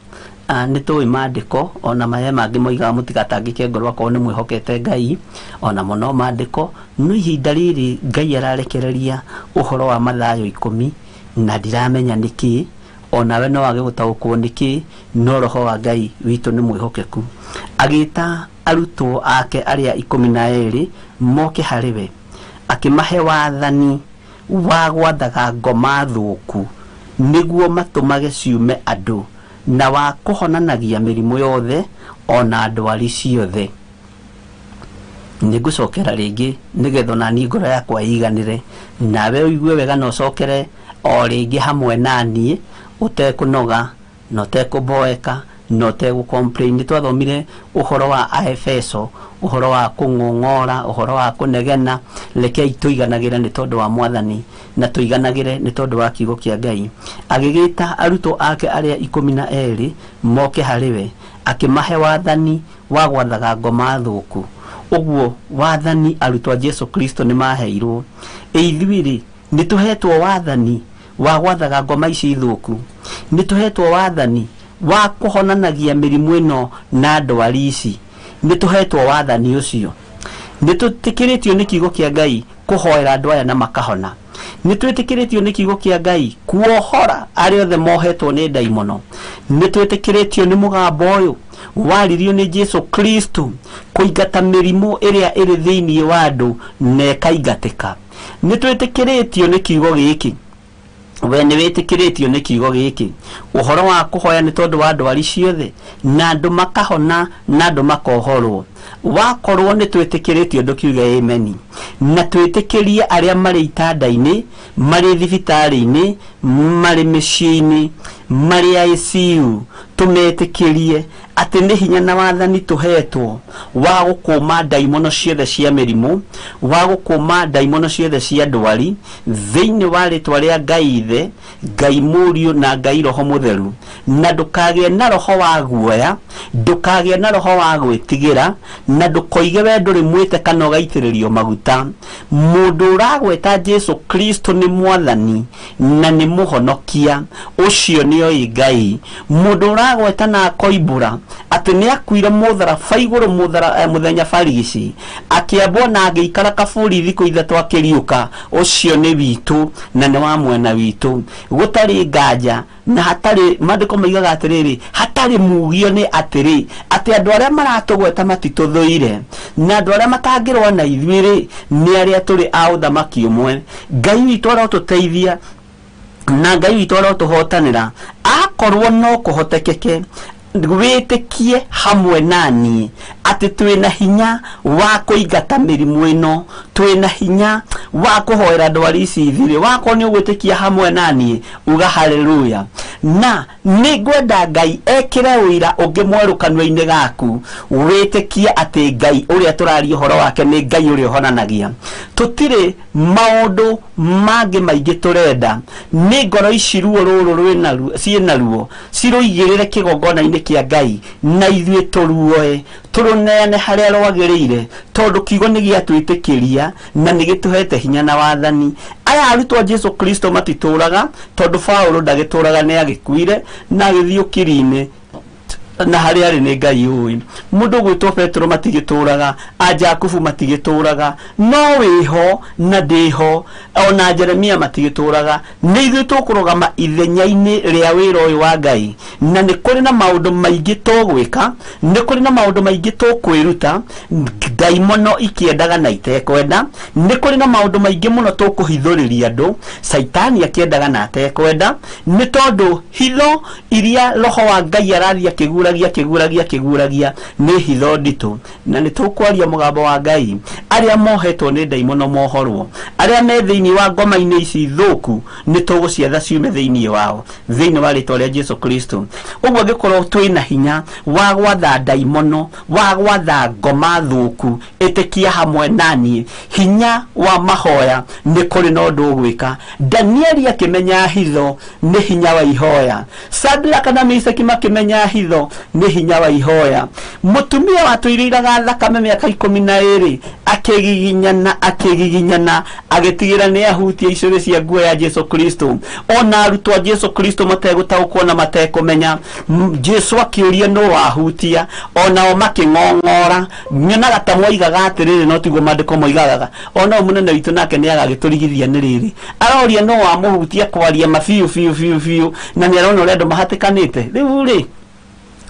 Nĩtũĩ maandĩko ona maya mangĩ moigaga mũtigatangĩke ngoro akorwo nĩ mwĩhokete Ngai ona mũno maandĩko, no ihinda rĩrĩ Ngai ararekereria ũhoro wa Mathayo 10 na ndiramenya nĩkĩ, onawe no wage gũtaũkwo nĩkĩ, no roho wa Ngai witũ nĩ mwĩhokeku. Agĩta arutwo ake arĩa 12 moke harĩ we, akĩmahe wathani wa gwathaga ngoma thũku nĩguo matũmage ciume andũ na wa kũhonanagia mĩrimũ yothe ona ndwari ciothe. Nĩngũcokera rĩngĩ nĩgetha naniĩ ngoro yakwa yiganĩre nawe ũigue wega na ũcokere o rĩngĩ hamwe naniĩ ũtekũnoga na ũtekũmboeka na ũtegũcomplain. Nĩtwathomire ũhoro wa Aefeso, ũhoro wa kũng'ong'ora, ũhoro wa kũnegena. Rekei tũiganagĩre nĩ tondũ wa Mwathani na tũiganagĩre nĩ tondũ wa kiugo kĩa Ngai. Agĩgĩta arutwo ake arĩa 12 moke harĩ we, akĩmahe wathani wa gwathaga ngoma thũku. Ũguo wathani arutwo a Jesu Kristo nĩ maheirwo. Ithuĩ nĩtũhetwo wathani wa gwathaga ngoma ici thũku, nĩtũhetwo wathani wa kũhonanagia mĩrimũ ĩno na ndwari ici, nĩtũhetwo wathani ũcio. Nĩtwĩtĩkĩrĩtio nĩ kiugo kĩa Ngai kũhoera andũ aya na makahona. Nĩtwĩtĩkĩrĩtio nĩ kiugo kĩa Ngai kuohora arĩa othe mohetwo nĩ ndaimono. Nĩtwĩtĩkĩrĩtio nĩ mũgambo ũyũ waririo nĩ Jesu Kristo kũingata mĩrimũ ĩrĩa ĩrĩ thĩinĩ wa andũ na ĩkaingatĩka. Nĩtwĩtĩkĩrĩtio nĩ kiugo gĩkĩ, we nĩwĩtĩkĩrĩtio nĩ kiugo gĩkĩ ũhoro wa kũhoya nĩ tondũ wa ndwari ciothe na andũ makahona na andũ makohorwo. Wakorwo nĩtwĩtĩkĩrĩtio ndũkiuge amen, na twĩtĩkĩrie arĩa marĩ itanda-inĩ, marĩ thibitarĩ-inĩ, marĩ mĩciĩ-inĩ, marĩ ICU, tũmetĩkĩrie atĩ nĩ hinya na wathani tũhetwo wa gũkũma ndaimono ciothe cia mĩrimũ, wa gũkũma ndaimono ciothe cia ndwari thĩinĩ wa rĩtwa rĩa Ngai Ithe, Ngai Mũriũ na Ngai Roho Mũtheru. Na ndũkagĩe na roho wa guoya, ndũkagĩe na roho wa gwĩtigĩra, na ndũkoige we ndũrĩ mwĩte kana ũgaitĩrĩrio maguta. Mũndũ ũragweta Jesu Kristo nĩ Mwathani na nĩ Mũhonokia, ũcio nĩoĩ Ngai. Mũndũ ũragweta na akoimbũra atĩ nĩ akuire mũtharaba igũrũ mũthenya barigici, akĩambwo na agĩikara kaburi thikũ 3 akĩriũka, ũcio nĩ witũ na nĩ wa mwena witũ. Gũtarĩ nganja na hatarĩ, maandĩko moigaga atĩrĩrĩ, hatarĩ mugio nĩ atĩrĩ atĩ andũ arĩa maratũgweta matitũthũire na andũ arĩa matangĩrũa na ithuĩ nĩ arĩa tũrĩ a ũthamaki ũmwe. Ngai witũ arotũteithia na Ngai witũ arotũhotanĩra. Akorwo no kũhotekeke wĩtĩkie hamwe naniĩ atĩ twĩna hinya wa kũingata mĩrimũ ĩno, twĩna hinya wa kũhoera ndwari ici ithire. Wakorwo nĩ ũgwĩtĩkia hamwe naniĩ uga haleluya. Na nĩ ngwenda Ngai ekĩre wĩra ũngĩ mwerũ kanua-inĩ gaku, wĩtĩkie atĩ Ngai ũrĩa tũraria ũhoro wake nĩ Ngai ũrĩa ũhonanagia. Tũtirĩ maũndũ mangĩ maingĩ tũrenda, nĩ ngoro ici ruo rũrũ ciĩna ruo cirũigĩrĩre kĩgongona-inĩ kĩa Ngai na ithuĩ tũruoe tũrũneane harĩa rwagĩrĩire, tondũ kiugo nĩ gĩatwĩtĩkĩria na nĩ gĩtũhete hinya na wathani. Aya arutwo Jesu Kristo matitũraga, tondũ Paulo ndagĩtũraga nĩ agĩkuire na agĩthiĩ ũkiri-inĩ na hari ari ne Ngai uyu mundu gwitwo Petro matigituraga a Jakubu matigituraga no wiho na ndiho ona Jeremia matigituraga ni ithu tukurugama ithenya-ini ria wira uyu wa Ngai na ni kuri na maundu maingi tugwika ni kuri na maundu maingi tukwiruta daimono ikiendaga na itekwenda ni kuri na maundu maingi muno tukuhithuriria andu Saitani akiendaga na atekwenda ni tondu hitho iria roho wa Ngai arathia kiguragia ni hitho nditu na ni tukwaria mugambo wa Ngai aria mohetwo ni daimono mohorwo aria me thiini wa ngoma-ini ici thuku ni tugucietha ciume thiini wao thiini wa ritwa ria Jesu Kristo uguo ngikorwo twina hinya wa gwatha daimono wa gwatha ngoma thuku itikia hamwe nani hinya wa mahoya ni kuri no ndugwika Danieli akimenya hitho ni hinya wa ihoya Shadraka na Meshaki makimenya hitho ni hinya wa ihoya mutumia watuiriraga thakame miaka 12 akigiginyana agitigira ni ahutia icuri cia nguo ya Jesu Kristo ona arutwa Jesu Kristo mategutaukwo na matekumenya Jesu akiuria no wahutia ona o makingongora nyonaga ta moigaga atiriri no tiguo mandiko moigaga ona munene witu nake ni agagiturigithia ni riri aroria no wa muhutia kwaria mafiu na ni arona uria mahatikanite riu ri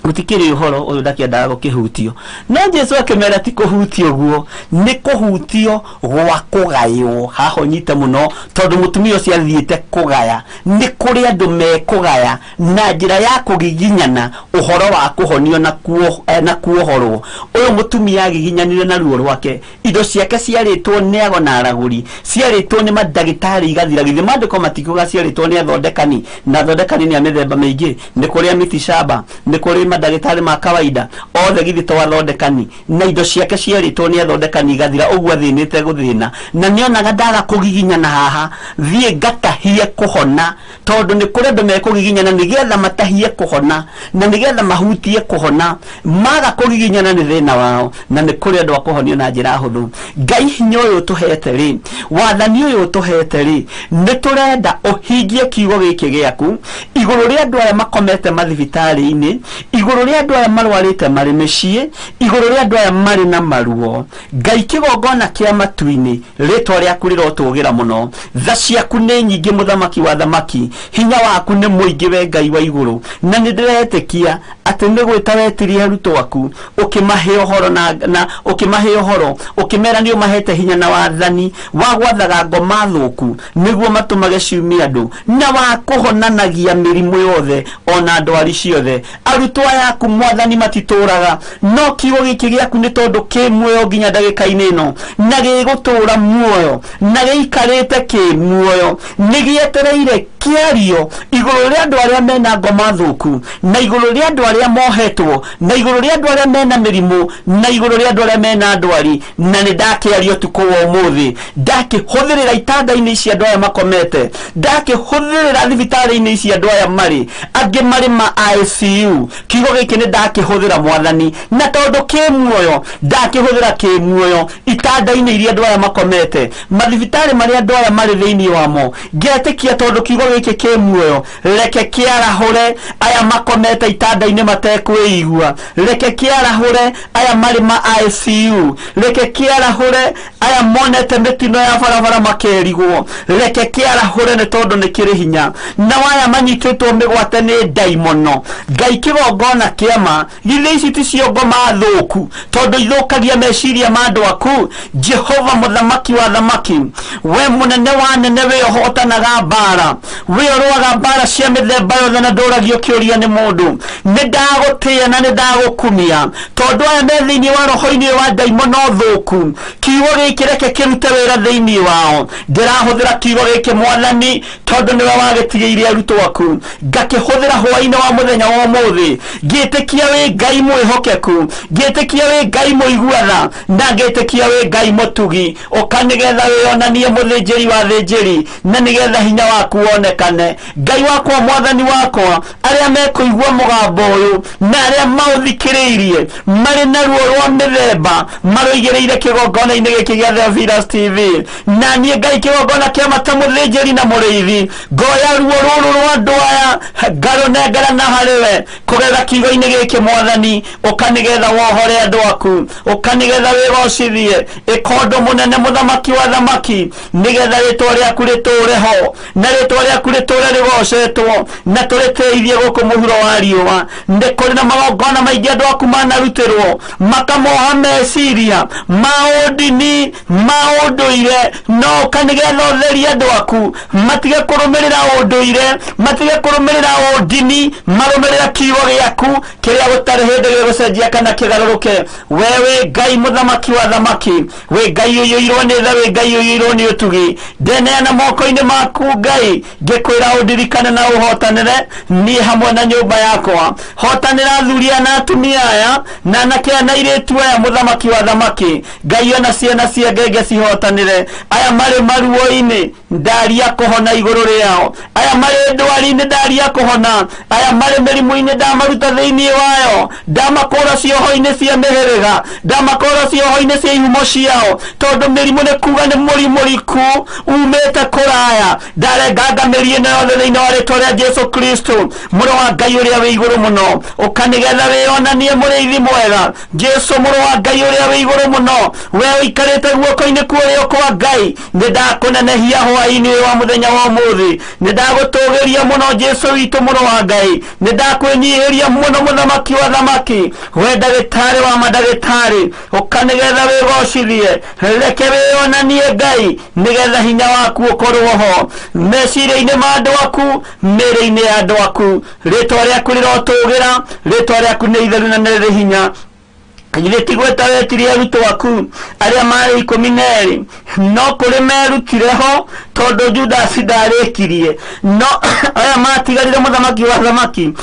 mutikiri uhoro uyu ndakiendaga gukihutio no Jesu akimera ti kuhutio guo ni kuhutio gwa kugayo haho nyite muno tondu mutumia ucio athiite kugaya ni kuri andu me kugaya na njira ya kugiginyana uhoro wa kuhonio na kuohorwo uyu mutumia agiginyanire na ruo rwake indo ciake ciaritwo ni ago na araguri ciaritwo ni madagitari igathira githe mandiko matikuga ciaritwo ni athondekani na athondekani ni amithemba maingi ni kuri amiti shaba ni kuri madagitari ma kawaida othe githito wathondekani na indo ciake ciaritwo ni athondekani igathira uguo athinite guthina na nionaga ndaga kugiginyana haha thie ngatahie kuhona tondu ni kuri andu me kugiginyana nigetha matahie kuhona na nigetha mahutie kuhona maga kugiginyana ni thina wao na ni kuri andu akuhonio na njira huthu Ngai hinya uyu tuhete ri wathani uyu tuhete ri ni turenda uhingie kiugo giki giaku iguru ria andu aya makomete mathibitari-ini iguru ria andu aya marwarite mari micii iguru ria andu aya mari na maruo Ngai kigongona kia matu-ini ritwa riaku rirotugira muno tha ciaku ni nyingi muthamaki wa thamaki hinya waku ni muingi we Ngai wa iguru na ni ndiretikia ati ni gwita wetirie arutwo aku ukimahe uhoro na ukimahe uhoro ukimera ni umahete hinya na wathani wa gwathaga ngoma thuku niguo matumage ciumia andu na wa kuhonanagia mirimu yothe ona ndwari ciothe arutwo yaku mwathani matituraga no kiugo giki giaku ni tondu ki muoyo nginya ndagika-ini ino na gigutura muoyo na giikarite ki muoyo ni gietereire kiario iguru ria andu aria mena ngoma thuku na iguru ria andu aria mohetwo na iguru ria andu aria mena mirimu na iguru ria andu aria mena ndwari na ni ndakiario tuko wa umuthi ndakihuthirira itanda-ini cia andu aya makomete ndakihuthirira thibitari-ini cia andu aya mari angi mari ma ICU kiugo giki ni ndakihuthira mwathani na tondu ki muoyo ndakihuthira ki muoyo itanda-ini iria andu aya makomete mathibitari mari andu aya mari thiini wamo ngetikia tondu kiugo giki ki muoyo reke kiarahure aya makomete itanda-ini matekweigua reke kiarahure aya mari ma ICU reke kiarahure aya monete mitino ya barabara makerigwo reke kiarahure ni tondu ni kiri hinya na waya manyititwo migwate ni daimono Ngai kigongona kiama githe ici ti cio ngoma thuku tondu ithukagia meciria ma andu aku Jehova muthamaki wa thamaki we munene wa nene we hotanaga mbara we ruaga mbara cia mithemba yothe na nduragio kiuria ni mundu ni ndagutia na ni ndagukumia tondu aya me thiini wa roho-ini wa daimono thuku kiugo giki reke kirute wira thiini wao ndirahuthira kiugo giki mwathani tondu niwe wagitigiire arutwo aku ngakihuthira hwa-ini wa muthenya wa umuthi ngitikia we Ngai mwihokeku ngitikia we Ngai muiguatha na ngitikia we Ngai mutugi ukanigetha wionanie muthinjiri wa thinjiri na nigetha hinya waku wone wonekane. Ngai wakwa mwathani wakwa aria mekuigua mugambo uyu na aria mauthikiriirie mari na ruo rwa mithemba maroigereire kigongona-ini giki gia Theophilus TV na nie Ngai kigongona kia matamuthinjiri na muriithi ngoya ruo ruru rwa andu aya ngarunengera na hariwe kugetha kiugo-ini giki mwathani ukanigetha wohore andu aku ukanigetha wigocithie ikondo munene muthamaki wa thamaki nigetha ritwa riaku ritureho na ritwa riaku riture rigocetwo na turiteithie guku muhuro wa riua ndikuri na magongona maingi andu aku manarutirwo makamoha meciria maundini maunduire no ukanigetha utheria andu aku matige kurumirira unduire matige kurumirira undini marumirira kiugo giaku kiria gutari hindi gigucenjia kana kigaruruke wewe Ngai muthamaki wa thamaki we Ngai uyuirwo ni tha we Ngai uyuirwo ni utugi ndeneana moko-ini maku Ngai ngikwira undirikane na uhotanire ni hamwe na nyumba yakwa hotanira thuria na atumia aya na anake na iritu aya muthamaki wa thamaki Ngai ona ciana cia ngenge cihotanire aya mari maruo-ini ndaria kuhona iguru riao aya mari ndwari-ini ndaria kuhona aya mari mirimu-ini ndamaruta thiini wayo ndamakura cioho-ini cia mihiriga ndamakura cioho-ini cia ihumo ciao tondu mirimu ni kuga ni murimuriku umete kuraya ndarenganga mĩri-ĩno yothe thĩinĩ wa rĩtwa rĩa Jesu Kristo mũrũ wa Ngai ũrĩa wĩ igũrũ mũno ũkanigetha wĩonanie mũrĩithi mwega Jesu mũrũ wa Ngai ũrĩa wĩ igũrũ mũno we ũikarĩte guoko-inĩ kuoyo kwa Ngai nĩ ndakũnenehia hwaĩ-inĩ wa mũthenya wa ũmũthĩ nĩ ndagũtũgĩria mũno Jesu witũ mũrũ wa Ngai nĩ ndakwĩnyihĩria mũno mũthamaki wa thamaki we ndagĩtarĩ wa mandagĩtarĩ ũkanigetha wĩgocithie reke wĩonanie Ngai nigetha hinya waku ukorwo ho meciria-inĩ ma andu aku mĩrĩ-inĩ ya andu aku rĩtwa rĩaku rĩrotugira rĩtwa rĩaku nĩ itheru na nĩ rĩ hinya githĩ tigweta wetirie arutwo aku arĩa marĩ 12 no kũrĩ merutire ho tondu Judasi ndarĩkirie no aya matigarire mũthamaki wa thamaki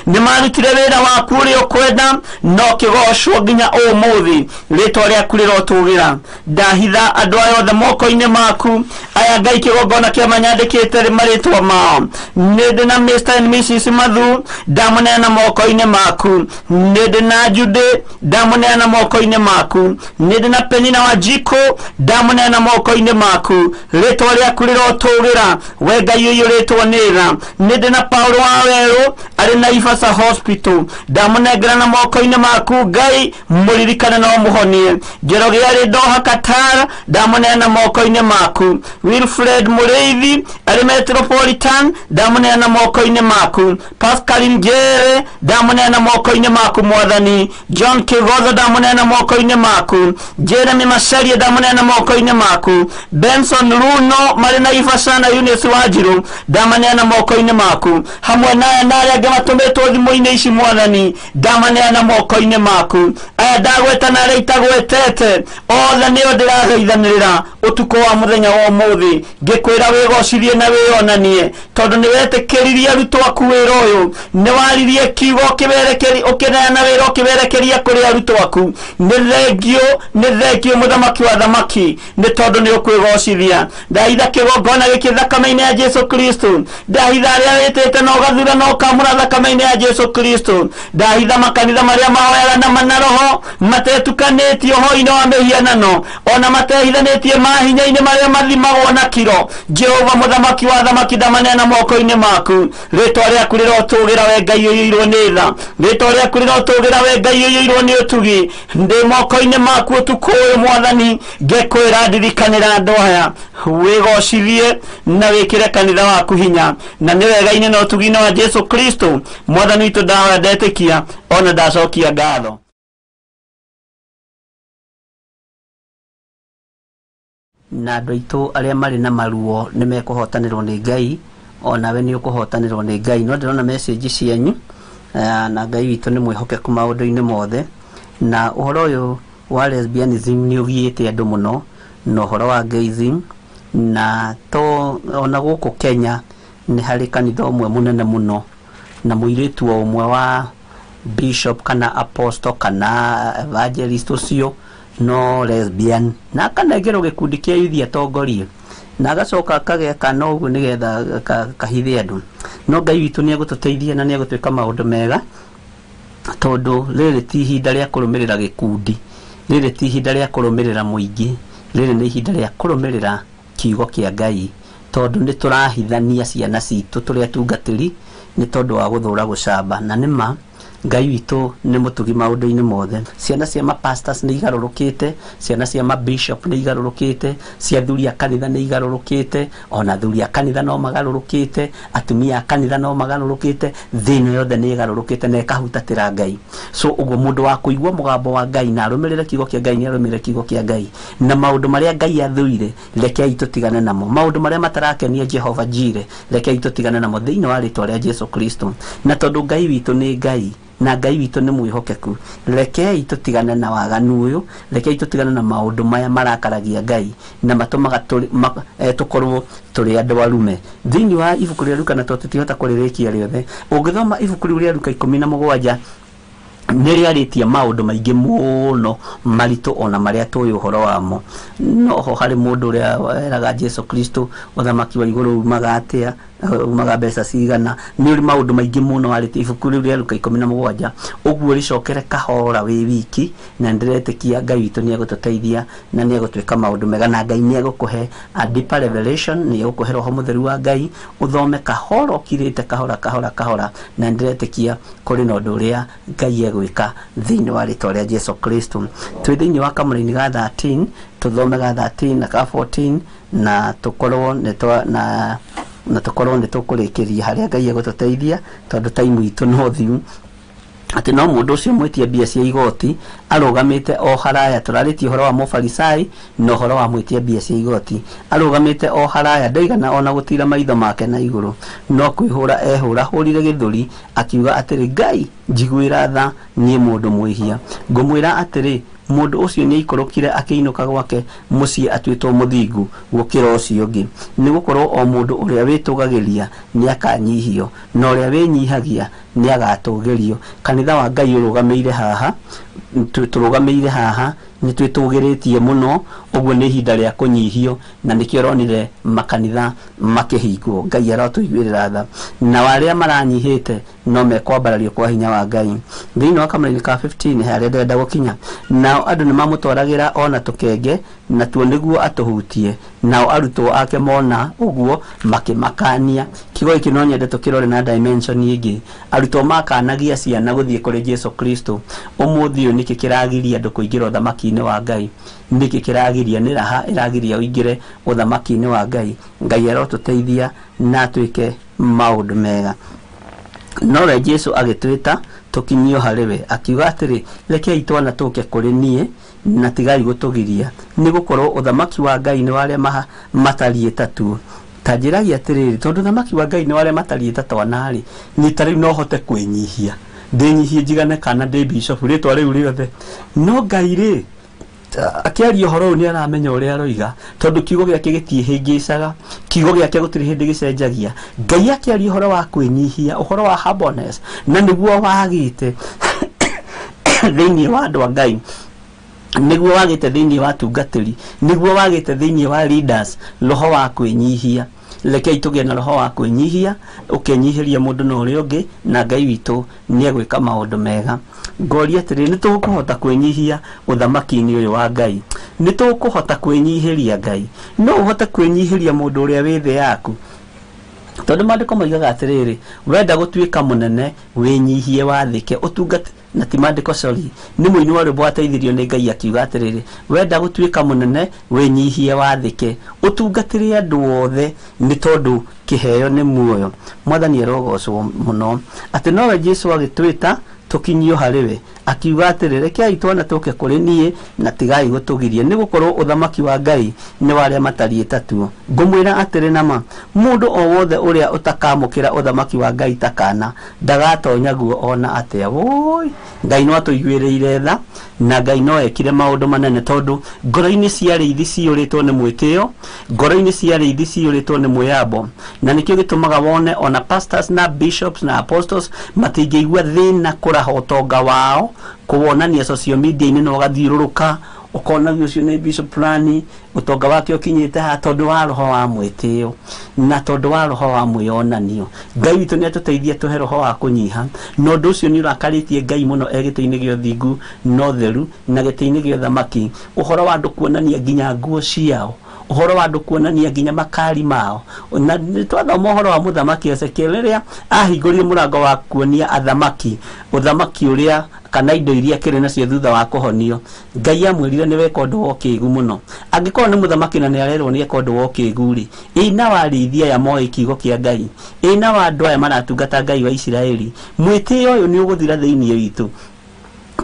nĩ marutire wĩra waku ũrĩa ũkwenda no kĩgocwo nginya ũmũthĩ rĩtwa rĩaku rĩrotugira ndahitha andũ aya othe moko-inĩ maku aya Ngai kĩgongona kĩa manyandĩkĩte marĩtwa mao nĩ ndĩ na Mr. and Mrs. Mathu ndamũneana moko-inĩ maku nĩ ndĩ na Jude ndamũneana moko-inĩ maku nĩ ndĩ na Penina wa Jiko ndamũneana moko-inĩ maku rĩtwa rĩaku rĩrotugira we Ngai ũiyũrĩtwo nĩ tha nĩ ndĩ na Paulo wa Werũ ari na Ifasa Hospital ndamunengera na moko-inĩ maku Ngai mũririkane no mũhonie Njoroge ari Doha Qatar ndamuneana moko-inĩ maku Wilfred Mũrĩithi ari Metropolitan ndamuneana moko-inĩ maku Pascal Njere ndamuneana moko-inĩ maku mwathani John Kigotho ndamuneana moko-inĩ maku Jeremy Macharia ndamuneana moko-inĩ maku Benson Runo mari na Ifasa na Eunice Wanjiru ndamuneana moko-inĩ maku hamwe naye narĩa ngĩmatũmĩtwo thimũ-inĩ ici mwathani ndamaneana moko-inĩ maku aya ndagweta na arĩa itagwetete othe nĩo ndĩrageithanĩrĩra ũtukũ wa mũthenya wa ũmũthĩ ngĩkwĩra wĩgocithie na wĩonanie tondũ nĩ wetĩkĩririe arutwo aku wĩra ũyũ nĩ waririe kiugo ũkĩneana wĩra ũkĩberekeria kũrĩ arutwo aku nĩ thengio mũthamaki wa thamaki nĩ tondũ nĩ ũkwĩgocithia ndahitha kĩgongona gĩkĩ thakame-inĩ ya Jesu Kristo ndahitha arĩa wĩtĩte na ũgathura na ũkamũra thakame-inĩ ya Jesu Kristo ndahitha makanitha marĩa mahoyaga na manaroho matetukanĩtio ũhoro-inĩ wa mĩhianano ona matehithanĩtie mahinya-inĩ marĩa mathimagwo na kiro Jehova mũthamaki wa thamaki ndamaneana moko-inĩ maku rĩtwa rĩaku rĩrotũgĩra we Ngai ũiyũirwo nĩ tha rĩtwa rĩaku rĩrotũgĩra we Ngai ũiyũirwo nĩ ũtugi ndĩ moko-inĩ maku ũtukũ ũyũ mwathani ngĩkwĩra ndirikanĩra andũ aya wĩgocithie na wĩkĩre kanitha waku hinya na nĩ wega-inĩ na ũtugi-inĩ wa Jesu Kristo mwathani witũ ndahoya ndetĩkia ona ndacokia ngatho na andũ aitũ arĩa marĩ na maruo nĩ mekũhotanĩrwo nĩ Ngai onawe nĩ ũkũhotanĩrwo nĩ Ngai no ndĩrona message cianyu na Ngai witũ nĩ mwĩhokeku maũndũ-inĩ mothe na ũhoro ũyũ wa lesbianism nĩ ũgiĩte andũ mũno na ũhoro wa gayism na to ona gũkũ Kenya nĩ harĩ kanitha ũmwe mũnene mũno na mũirĩtu ũmwe wa bishop kana apostle kana evangelist ũcio no lesbian na kanengerwo gĩkundi kĩa yuthi atongorie na agacoka akagĩa kana ũguo nĩgetha kahithe andũ. No Ngai witũ nĩ egũtũteithia na nĩ egũtwĩka maũndũ mega, tondũ rĩrĩ ti ihinda rĩa kũrũmĩrĩra gĩkundi, rĩrĩ ti ihinda rĩa kũrũmĩrĩra mũingĩ, rĩrĩ nĩ ihinda rĩa kũrũmĩrĩra kiugo kĩa Ngai, tondũ nĩ tũrahithania ciana citũ tũrĩ atungatĩri nĩ tondũ wa gũthũra gũcamba. Na nĩma Ngai witũ nĩ mũtugi maũndũ-inĩ mothe. Ciana cia mapastors nĩ igarũrũkĩte, ciana cia mabishop nĩ igarũrũkĩte, cia thuri a kanitha nĩ igarũrũkĩte, ona thuri a kanitha no magarũrũkĩte, atumia a kanitha no magarũrũkĩte, thĩinĩ yothe nĩ igarũrũkĩte na ĩkahutatĩra Ngai. So ũguo mũndũ wa kũigua mũgambo wa Ngai na arũmĩrĩre kiugo kĩa Ngai nĩ arũmĩrĩre kiugo kĩa Ngai, na maũndũ marĩa Ngai athũire rekei tũtigane namo, maũndũ marĩa matarakenia Jehova Jire rekei tũtigane namo thĩinĩ wa rĩtwa rĩa Jesu Kristo. Na tondũ Ngai witũ nĩ Ngai na Ngai witũ nĩ mwĩhokeku, rekei tũtigane na waganu ũyũ, rekei tũtigane na maũndũ maya marakaragia Ngai na matũmaga tũkorwo tũrĩ andũ arume. Thĩinĩ wa ibuku rĩa Luka, na tũtihota kũrĩrĩkia rĩothe, ũngĩthoma ibuku rĩu rĩa Luka 17 nĩ rĩarĩtie maũndũ maingĩ mũno maritũ ona marĩa tũĩ ũhoro wamo. No ho harĩ mũndũ ũrĩa eraga Jesu Kristo ũthamaki wa igũrũ umaga atĩa, umaga mbeca cigana, nĩ ũrĩ maũndũ maingĩ mũno arĩtie ibuku rĩu rĩa Luka 17. Ũguo rĩcokere kahora wĩ wiki, na ndĩretĩkia Ngai witũ nĩ egũtũteithia na nĩ egũtwĩka maũndũ mega, na Ngai nĩ egũkũhe a deeper revelation, nĩ egũkũhe Roho Mũtheru wa Ngai ũthome kahora ũkirĩte kahora, na ndĩretĩkia kũrĩ na ũndũ ũrĩa Ngai egwĩka thĩinĩ wa rĩtwa rĩa Jesu Kristo. Twĩ thĩinĩ wa kamũra-inĩ ga 13, tũthome ga 13 na ga 14 na tũkorwo nĩ tũkũrĩkĩria harĩa Ngai egũtũteithia, tondũ time itũ no thiu. Atĩ no mũndũ ũcio mwĩtia mbia cia igoti arũgamĩte o haraya, tũrarĩtie ũhoro wa mũfarisai na ũhoro wa mwĩtia mbia cia igoti, arũgamĩte o haraya, ndaigana ona gũtira maitho make na igũrũ, no kwĩhũra hũrire gĩthũri akiuga atĩrĩ, Ngai njiguĩra tha, niĩ mũndũ mwĩhia. Ngũmwĩra atĩrĩ, mũndũ ũcio nĩ aikorokire akĩinũka gwake mũciĩ atuĩtwo mũthingu gũkĩra ũcio ũngĩ, nĩ gũkorwo o mũndũ ũrĩa wĩtũgagĩria nĩ akanyihio, na ũrĩa wĩnyihagia nĩ agatũgĩrio. Kanitha wa Ngai ũrũgamĩire haha, tũrũgamĩire haha nĩ twĩtũgĩrĩtie mũno, ũguo nĩ ihinda rĩa kũnyihio, na nĩkĩo ronire makanitha makĩhingwo. Ngai arotũiguĩrĩra tha, na arĩa maranyihĩte no mekwambarario kwa hinya wa Ngai. Thĩinĩ wa kamũra-inĩ ka 15 harĩa ndĩrenda gũkinya, nao andũ nĩ mamũtwaragĩra ona tũkenge natuo nĩguo atũhutie, nao arutwo ake mona ũguo makĩmakania. Kiugo gĩkĩ no nyende tũkĩrore na dimension ĩngĩ. Arutwo makanagia ciana gũthiĩ kũrĩ Jesu Kristo. Ũmũthĩ ũyũ nĩkĩ kĩragiria andũ kũingĩra ũthamaki-inĩ wa Ngai? Nĩkĩ kĩragiria? Nĩ raha ĩragiria ũingĩre ũthamaki-inĩ wa Ngai. Ngai arotũteithia na atwĩke maũndũ mega. No we Jesu agĩtwĩta tũkinyio harĩ we, akiuga atĩrĩ, rekei twana tũke kũrĩ niĩ na tigai gũtũgiria, nĩ gũkorwo ũthamaki wa Ngai nĩ warĩa matariĩ tatu. Ta njĩragia atĩrĩrĩ, tondũ ũthamaki wa Ngai nĩ warĩa matariĩ twana-rĩ, nĩ tarĩu no hote kwĩnyihia, ndĩnyihie njigane kana ndĩ bishop rĩtwa rĩu rĩothe. No Ngai-rĩ akĩaria ũhoro ũyũ nĩ aramenya ũrĩa aroiga, tondũ kiugo gĩake gĩtiĩhĩngĩcaga, kiugo gĩake gũtirĩ hĩndĩ gĩcenjagia. Ngai akĩaria ũhoro wa kwĩnyihia, ũhoro wa humbleness, na nĩguo wagĩte thĩinĩ wa andũ a Ngai, nĩguo wagĩte thĩinĩ wa atungatĩri, nĩguo wagĩte thĩinĩ wa leaders, roho wa kwĩnyihia. Rekei tũgĩe na roho wa kwĩnyihia, ũkenyihĩria mũndũ na ũrĩa ũngĩ, na Ngai witũ nĩ egwĩka maũndũ mega. Ngoria atĩrĩ, nĩ tũkũhota kwĩnyihia ũthamaki-inĩ ũyũ wa Ngai? Nĩ tũkũhota kwĩnyihĩria Ngai? No ũhote kwĩnyihĩria mũndũ ũrĩa wĩ thĩ yaku? Tondũ maandĩko moigaga atĩrĩrĩ, wenda gũtuĩka mũnene wĩnyihie wathĩke ũtungate, na ti maandĩko sorry, nĩ mũini wa rwĩmbo wateithirio nĩ Ngai akiuga atĩrĩrĩ, wenda gũtuĩka mũnene wĩnyihie wathĩke ũtungatĩre andũ othe, nĩ tondũ kĩheo nĩ muoyo. Mwathani arogocwo mũno. Atĩ nowe Jesu agĩtwĩta tũkinyio harĩ we, akiuga atĩrĩ, rekei twana tũke kũrĩ niĩ na tigai gũtũgiria, nĩ gũkorwo ũthamaki wa Ngai nĩ warĩa matariĩ tatu. Ngũmwĩra atĩrĩ nama, mũndũ o wothe ũrĩa ũtakamũkĩra ũthamaki wa Ngai takana ndagatonya guo ona atĩa. Woi, Ngai no atũiguĩrĩire tha, na Ngai no ekire maũndũ manene, tondũ ngoro-inĩ cia arĩithi ciyũrĩtwo nĩ mwĩtĩo, ngoro-inĩ cia arĩithi ciyũrĩtwo nĩ mwĩyambo, na nĩkĩo gĩtũmaga wone ona pastors na bishops na apostles matingĩigua thĩna kũraha ũtonga wao, kuwonania social media-inĩ na ũgathiũrũrũka ukona ucio ni bishop plan utonga wake ukinyite ha tondu wa roho wa mwitio na tondu wa roho wa mwionanio. Ngai witu ni atuteithie tuhe roho wa kunyiha no ndu ucio ni urakaritie Ngai muno egiteini gio thingu no theru na giteini gio thamaki uhoro wa andu kuonania nginya nguo ciao uhoro wa andu kuonania nginya makari mao na twathoma uhoro wa muthamaki Ezekiel riria ahinguririe murango wa kuonia athamaki uthamaki uria kana indo iria kire nacio thutha wa kuhonio. Ngai amwirire ni weka undu wokigu muno angikorwo ni muthamaki na ni arerwo ni eka undu wokigu ri ina warithia ya moyo kigo kia Ngai ina wa andu aya maratungata Ngai wa Isiraeli mwitio uyu ni uguthira thiini witu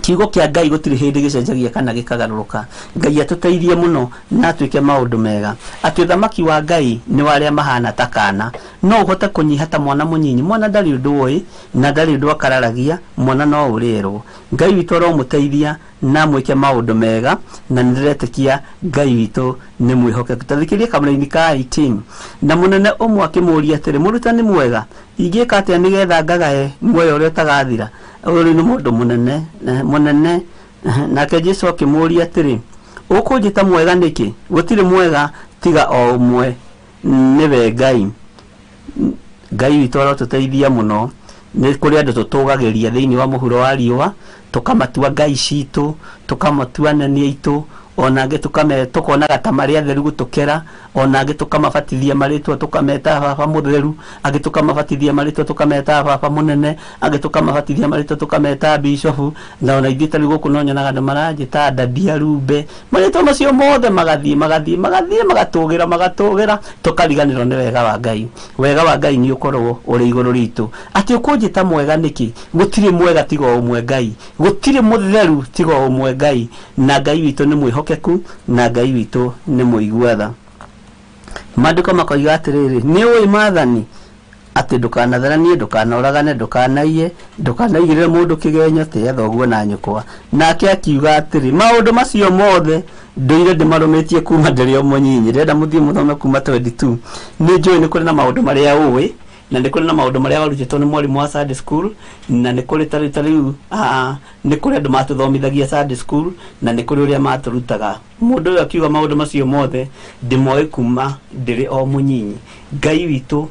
kigo kia Ngai gutiri hindi gicenjagia kana gikagaruruka. Ngai atuteithie muno na twike maundu mega ati thamaki wa Ngai ni waria mahana takana no uhote kunyiha ta mwana munyinyi mwana ndari undu oi na ndari undu akararagia mwana no urirwo. Ngai witu ro muteithia na mwike maundu mega na ndiretekia Ngai witu ni mwihokeku. Tathikirie kamera-ini ka 18 na munene umwe akimuria atiri murutani mwega ingika atia nigetha ngagae muoyo uria utagathira uri ni mundu munene nake Jesu akimuria atiri ukunjita mwega niki gutire mwega tiga o umwe niwe Ngai. Ngai witu arotuteithia muno ni kuri andu tutugagiria thiini wa muhuro wa riua tukamatua Ngai citu tukamatua nani aitu onange tukonaga ta mari atheru gutukera onange tukamabatithia maritwa tukameta baba mutheru ange tukamabatithia maritwa tukameta baba munene ange tukamabatithia maritwa tukameta bishop na ona ithita guku no nyonaga andu maranjita Dadia Rube maritwa macio mothe magathie magatugira tukariganirwo ni wega wa Ngai. Wega wa Ngai ni ukorwo uri iguru ritu ati ukunjita mwega niki gutire mwega tigo umwe Ngai gutire mutheru tigo umwe Ngai na Ngai witu ni mwihokeku na Ngai witu ni muiguatha. Maandiko makoiga atiriri ni ui maathani ati ndukanatharanie ndukanoragane ndukanaigirire mundu kigenyo tia thoguo na nyukwa nake akiuga atiri maundu macio mothe nduire ndimarumitie kuma ndiri o munyinyi renda muthie muthome kuma 22 ni njui ni kuri na maundu maria ui na ni kuri na maundu maria warutitwo ni mwarimu wa Sunday school na ni kuri tariu ni kuri andu matuthomithagia Sunday school na ni kuri uria maturutaga mundu uyu akiuga maundu macio mothe ndimoe kuma ndiri o munyinyi. Ngai witu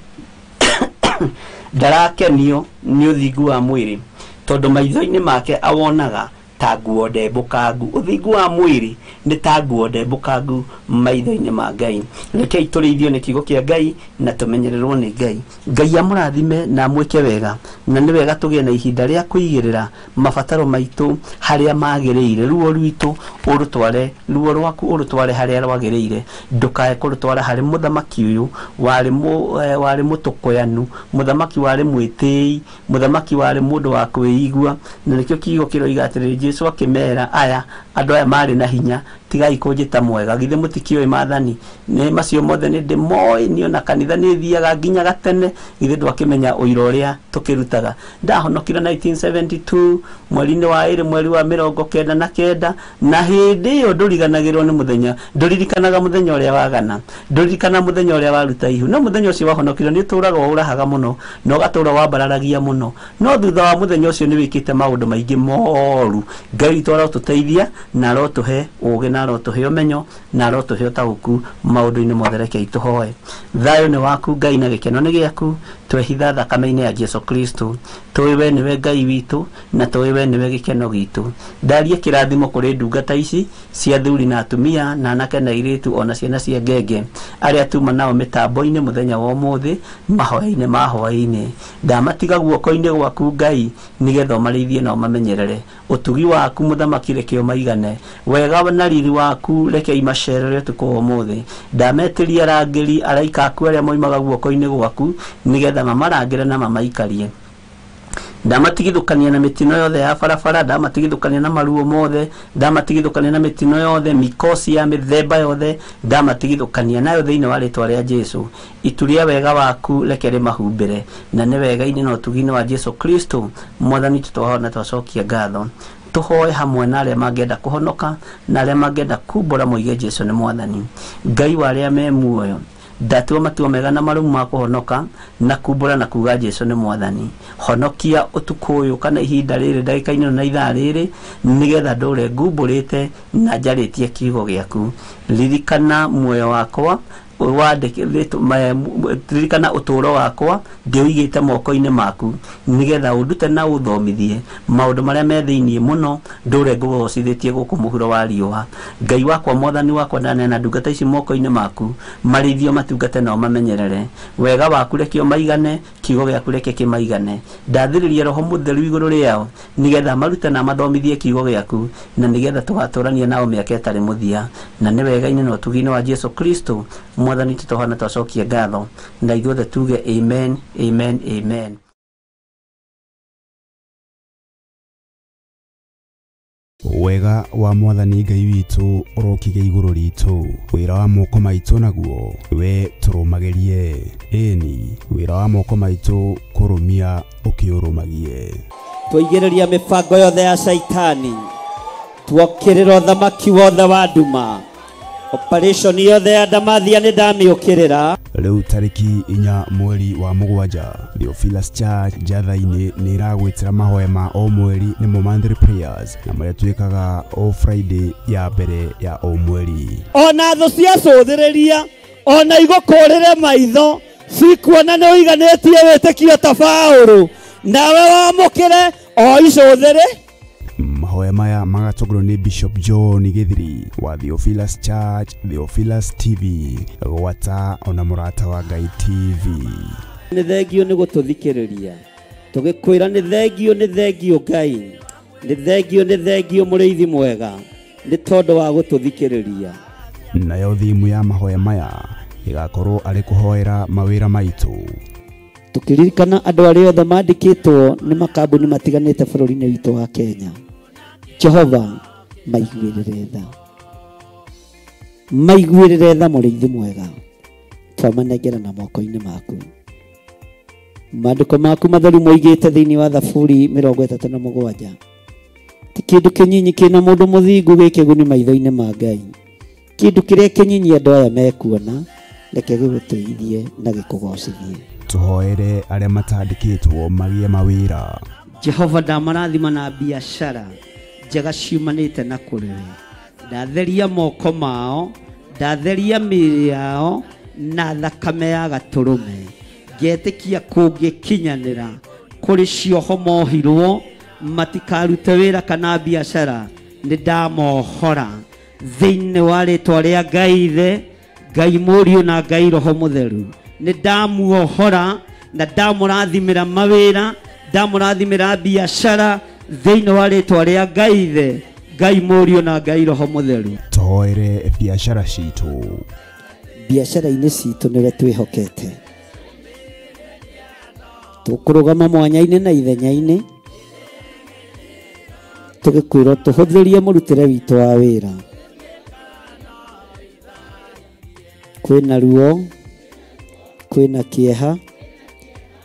ndarakenio ni uthingu wa mwiri tondu maitho-ini make awonaga ta nguo ndembukangu. Uthingu wa mwiri ni ta nguo ndembukangu maitho-ini ma Ngai. Rekei turithio ni kiugo kia Ngai na tumenyererwo ni Ngai. Ngai amurathime na mwike wega na ni wega tugie na ihinda ria kuigirira mabataro maitu haria magiriire ruo rwitu urutware ruo rwaku urutware haria rwagiriire ndukae kurutwara hari muthamaki uyu wari mutukoyanu muthamaki wari mwitei muthamaki wari mundu wa kwĩigua na nikio kiugo kiroiga atiri Jesu akimera aya andu aya mari na hinya tigai kunjita mwega githe mutikio maathani ni macio mothe ni ndimoi ni ona kanitha ni thiaga nginya gatene githe ndwakimenya uira uria tukirutaga. Ndahonokire 1972 mweri-ini wa 2 mweri wa 99 na hindi iyo nduriganagirwo ni muthenya nduririkanaga muthenya uria wagana nduririkana muthenya uria waruta ihu no muthenya ucio wahonokire ni turaga urahaga muno no gatura wabararagia muno no thutha wa muthenya ucio ni wikite maundu maingi moru. Ngai twara tuteithia na rotuhe uge na rotuhe umenyo na rotuhe utaguku maundu-ini mothe reke ituhoe. Thayo ni waku Ngai na gikeno ni giaku twehitha thakame-ini ya Jesu Kristo twiwe niwe Ngai witu na twiwe niwe gikeno gitu. Ndarie kirathimo kuri ndungata ici cia thuri na atumia na anake na iritu ona ciana cia ngenge aria tuma nao mitambo-ini muthenya wa umuthi mahoya-ini ma hwaĩ-ini ndamatiga guoko-ini gwaku Ngai nigetha marithie na mamenyerere utugi waku muthamaki reke maigane wega na riri waku reke imacerere utuko umuthi ndametiria rangeri araika aku aria moimaga guoko-ini gwaku nigetha mamarangire na mamaikarie ndamatigithukania na mitino yothe ya barabara ndamatigithukania na maruo mothe ndamatigithukania na mitino yothe mikosi ya mithemba yothe ndamatigithukania nayo thiini wa ritwa ria Jesu. Ituria wega waku reke rimahumbire na ni wega-ini na utugi-ini wa Jesu Kristo mwathani tutwahona twacokia ngatho tuhoe hamwe na aria mangenda kuhonoka na aria mangenda kumbura moige Jesu ni mwathani. Ngai wa aria me muoyo ndatua matua mega na marumu ma kuhonoka na kumbura na kuga Jesu ni mwathani. Honokia utuku uyu kana ihinda riri ndagika-ini na ithaa riri nigetha ndure ngumburite na njaritie kiugo giaku. Ririkana muoyo wakwa ririkana uturo wakwa ndiuigite moko-ini maku nigetha undute na uthomithie maundu maria me thiini muno ndure ngugocithitie guku muhuro wa riua. Ngai wakwa mwathani wakwa ndanena ndungata ici moko-ini maku marithio matungate nao mamenyerere wega waku rekio maigane kiugo giaku reke kimaigane. Ndathiririe roho mutheru iguru riao nigetha marute na mathomithie kiugo giaku na nigetha tugaturania nao miaka itari muthia na ni wega-ini na utugi-ini wa Jesu Kristo mwathani tutohana twacokia ngatho na ithuothe tuge amen amen amen. Wega wa mwathani Ngai witu urokige iguru ritu, wira wa moko maitu naguo we turumagerie. Eni wira wa moko maitu kurumia ukiurumagie. Twigereria mibango yothe ya shaitani, tuokirira thamaki wothe wa nduma. Operation yothe ya ndamathia ni ndamiukirira. Riu tariki 4 mweri wa mugwanja Theophilus Church Jathaini ni iragwitira mahoya ma o mweri ni Monthly Prayers na maria twikaga o Friday ya mbere ya o mweri. Ona tho cia cuthiriria ona igukurire maitho cikuona ni uiganetie witikio ta Paulo nawe wamukire o icuthiri. Mahoya maya magatongorwo ni Bishop John Githiri wa Theophilus Church, Theophilus TV, gwata ona murata wa Ngai TV. Ni thengio ni gututhikiriria tugikwira ni thengio Ngai, ni thengio muriithi mwega ni tondu wa gututhikiriria. Nayo thimu ya mahoya maya igakorwo ari kuhoera mawira maitu tukiririkana andu aria othe mandikitwo ni makambuni matiganite bururi-ini witu wa Kenya. Jehova maiguirire tha muriithi mwega twamanengera na moko-ini maku. Maandiko maku matheru moigite thiini wa Thaburi 37 ti kindu kinyinyi kina mundu muthingu gikiguni maitho-ini ma Ngai. Kindu kiria kinyinyi andu aya mekuona reke giguteithie na gikugocithie. Tuhoere aria matandikitwo magie mawira. Jehova ndamarathima na biashara njega ciumanite na kuriwe. Ndatheria moko mao, ndatheria mĩĩrĩ yao na thakame ya gaturume. Ngetikia kungikinyanira kuri cioho mohirwo matikarute wira kana biashara ni ndamohora thiini wa ritwa ria Ngai Ithe, Ngai Mũriũ na Ngai Roho Mũtheru. Ni ndamuohora na ndamurathimira mawira, ndamurathimira biashara thiini wa ritwa ria Ngai Ithe, Ngai Mũriũ na Ngai Roho Mũtheru. Tuhoere biashara citu. Biashara-ini citu niwe twihokete. Tukurugama mwanya-ini na ithenya-ini tugikwirwo tuhuthirie murutire witu wa wira. Kwina ruo, kwina kieha,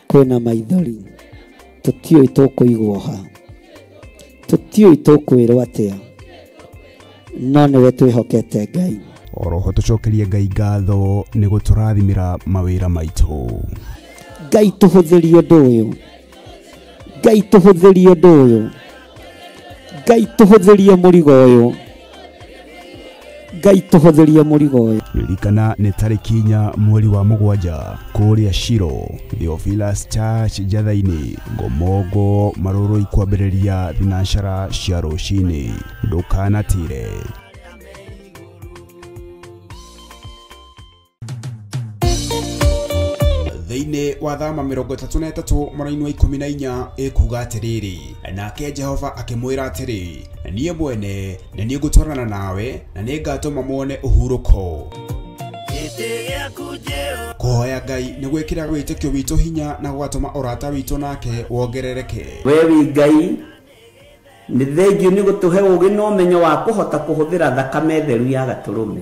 kwina maithori, tutioi tukuigwo ha, tutioi tukwirwo atia, no niwe twihokete Ngai. Oroho tucokerie Ngai ngatho ni guturathimira mawira maitu. Ngai tuhuthirie undu uyu, Ngai tuhuthirie undu uyu, Ngai tuhuthirie murigo uyu, Ngai tuhuthirie murigo uyu. Ririkana ni tariki 4 mweri wa mugwanja kuria Shiro Theophilus Church Jathaini ngomongo maruru ikwambiriria thinashara cia rucini ndukanatire. Thiini wa thama 33 mweri wa 14 ikuga atiriri nake Jehova akimwira atiri nie mwene na nie gutwarana nawe na nie ngatuma muone uhuruko. Kuhoya Ngai ni gwikira witikio witu hinya na gwatuma urata witu nake wongerereke. Wewe Ngai ni thengio ni gutuhe ugi no menyo wa kuhota kuhuthira thakame theru ya gaturume,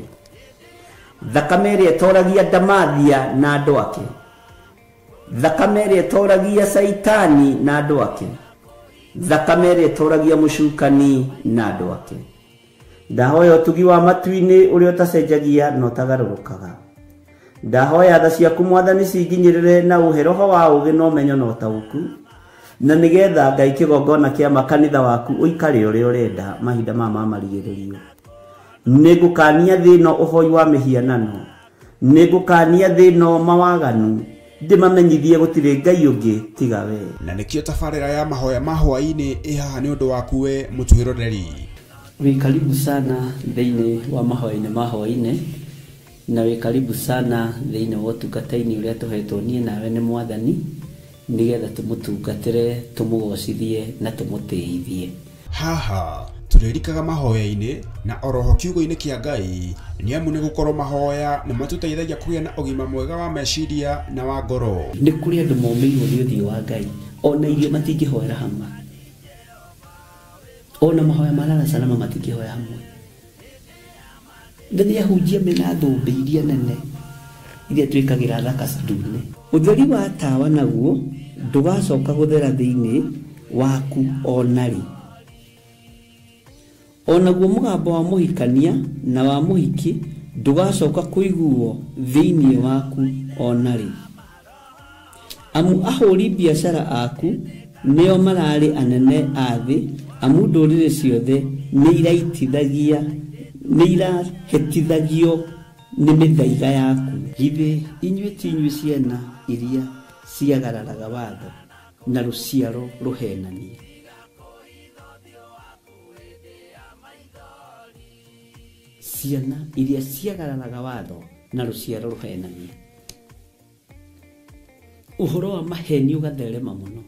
thakame ria toragia ndamathia na andu ake, thakame ria toragia saitani na andu ake, thakame ria toragia mucukani na andu ake. Ndahoya utugi wa matu-ini uria utacenjagia no tagarurukaga. ndahoya tha ciaku mwathani cinginyirire na uheroho wa ugi no menyo no tauku na nigetha Ngai kigongona kia makanitha waku uikare uria urenda mahinda mama marigiririo nigukania thino uhoi wa mihianano nigukania thino mawaganu ndimamenyithie gutire Ngai ungi tiga we na nikio tafarira ya mahoya mahwaini ihaha ni undu waku we mutuhiroreri wi karibu sana thiini wa mahoya-ini na wi karibu sana thiini wa utungata-ini uria tuhetwo nie nawe ni mwathani nigetha tumutungatire tumugocithie na tumutiithie haha turirikaga mahoya-ini na oroho kiugo-ini kia Ngai ni amu ni gukorwo mahoya ni matuteithagia kugia na ugima mwega wa meciria na wa ngoro ni kuri andu momeirwo ni uthio wa Ngai ona irio matingihoera hamwe ona mahoya marara salama matingihoya hamwe ndathia hujia mena thumbi iria nene iria twikagira thaka ndune utheri wa tawa naguo ndugacoka guthera thiini waku onari onaguo mugambo wa muhikania na wa muhiki ndugacoka kuiguo thiini waku onari amu ahuri biashara aku neo marari anene athi amu ndurire ciothe ni irahetithagio ni mithaiga yaku githi inyue tinyue ciana iria ciagararaga watho na ruciaro ruhenanie ciana iria ciagararaga watho na ruciaro ruhenanie uhoro wa maheni ugatherema muno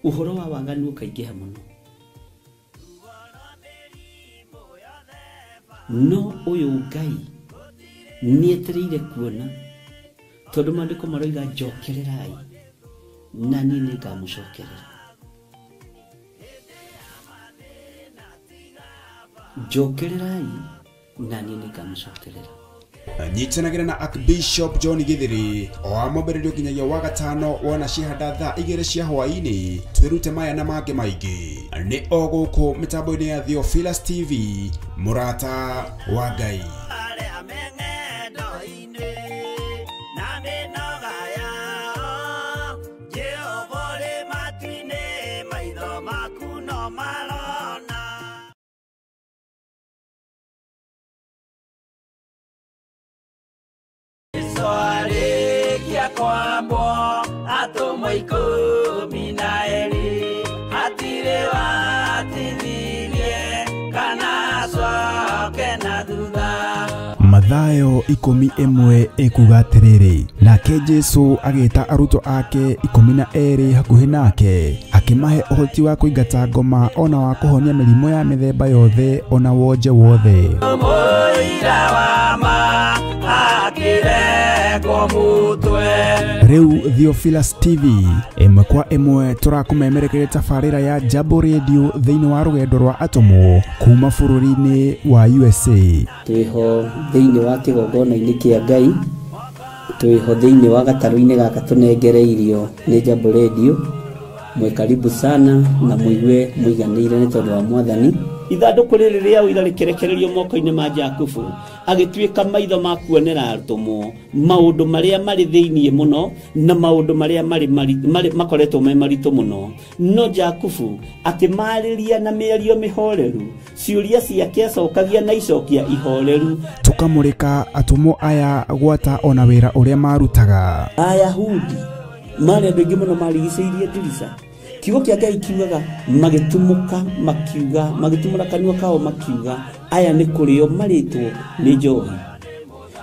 uhoro wa waganu ukaingiha muno no uyu Ngai nietereire kuona tondu mandiko maroiga njokererai na ni ngamucokerera njokererai na ni ngamucokerera nyitanagira na Archbishop John Githiri o amombererio nginyagia wa gatano wona cihanda thaa 2 cia hwaini twirute maya na mange maingi ni o guku mitambo-ini ya Theophilus TV murata wa Ngai kwambo atumwo 12 hatire watithirie kana coke na thutha Mathayo 11 ekuga atiriri nake Jesu agita aruto ake 12 hakuhi nake akimahe uhoti wa kuingata ngoma ona wa kuhonia mirimo ya mithemba yothe ona wonje wothe moira wa ma akire Riu Theophilus TV imwe kwa imwe turakumemerekeria tafarira ya Jambo Radio thiini wa rugendo rwa atomo kuma bururi-ini wa USA twiho thiini wa kigongona-ini kia Ngai twiho thiini wa gataru-ini gaka tunengereirio ni Jambo Radio mwe karibu sana na muigue muiganire ni tondu wa mwathani ithanduku riri ria uira rikirekererio moko-ini ma Jakubu agituika maitho ma kuonera atumwo maundu maria mari thiini muno na maundu maria mari makoretwo me maritu muno no Jakubu akimariria na miario mihoreru ciuria ciake acokagia na icokia ihoreru tukamurika atumwo aya gwata ona wira uria marutaga Ayahudi mari andu aingi muno marigiceirie ndirica kiugo kia Ngai kiugaga magitumuka makiuga magitumura kanua kao makiuga aya ni kurio maritwo ni njohi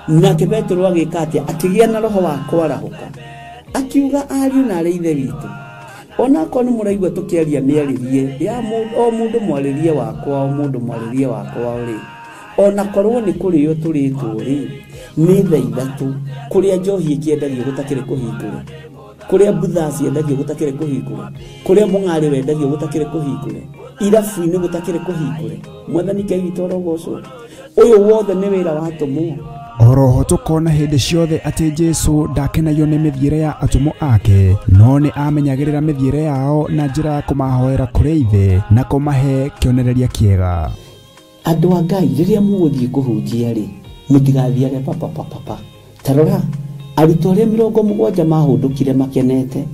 nake Petro agika atia akigia na roho wa kwarahuka akiuga ariu na areithe witu ona ko ni muraigwa tukiaria miaririe ya mundu mwaririe wakwa o mundu mwaririe wakwa uri ona korwo ni kurio turitwo ri ni thaa ithatu kuria njohi ikiendagio gutakire kuhingura kuria butha ciendagio gutakire kuhingura kuria mung'ari wendagio gutakire kuhingura irabu-ini gutakire kuhingura mwathani Ngai witu orogocwo uyu wothe ni wira wa atumwo oroho tukona hindi ciothe ati Jesu ndakenagio ni mithiire ya atumo ake no ni amenyagirira mithiire yao na njira ya kumahoera kuri ithe na kumahe kionereria kiega andu a Ngai riria muguthie kuhunjia ri mutigathiage papa tarora arutwo arĩa 70 mahũndũkire makenete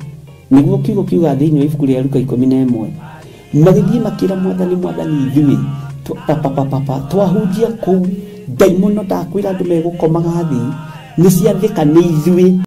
niguo kiugo kiuga thĩinĩ wa ibuku rĩa Luka 11 magĩthiĩ makĩra mwathani ithuĩ papa twahunjia kũu ndaimono ndakwĩra andũ megũkomaga thĩ nĩ ciathĩka nĩ ithuĩ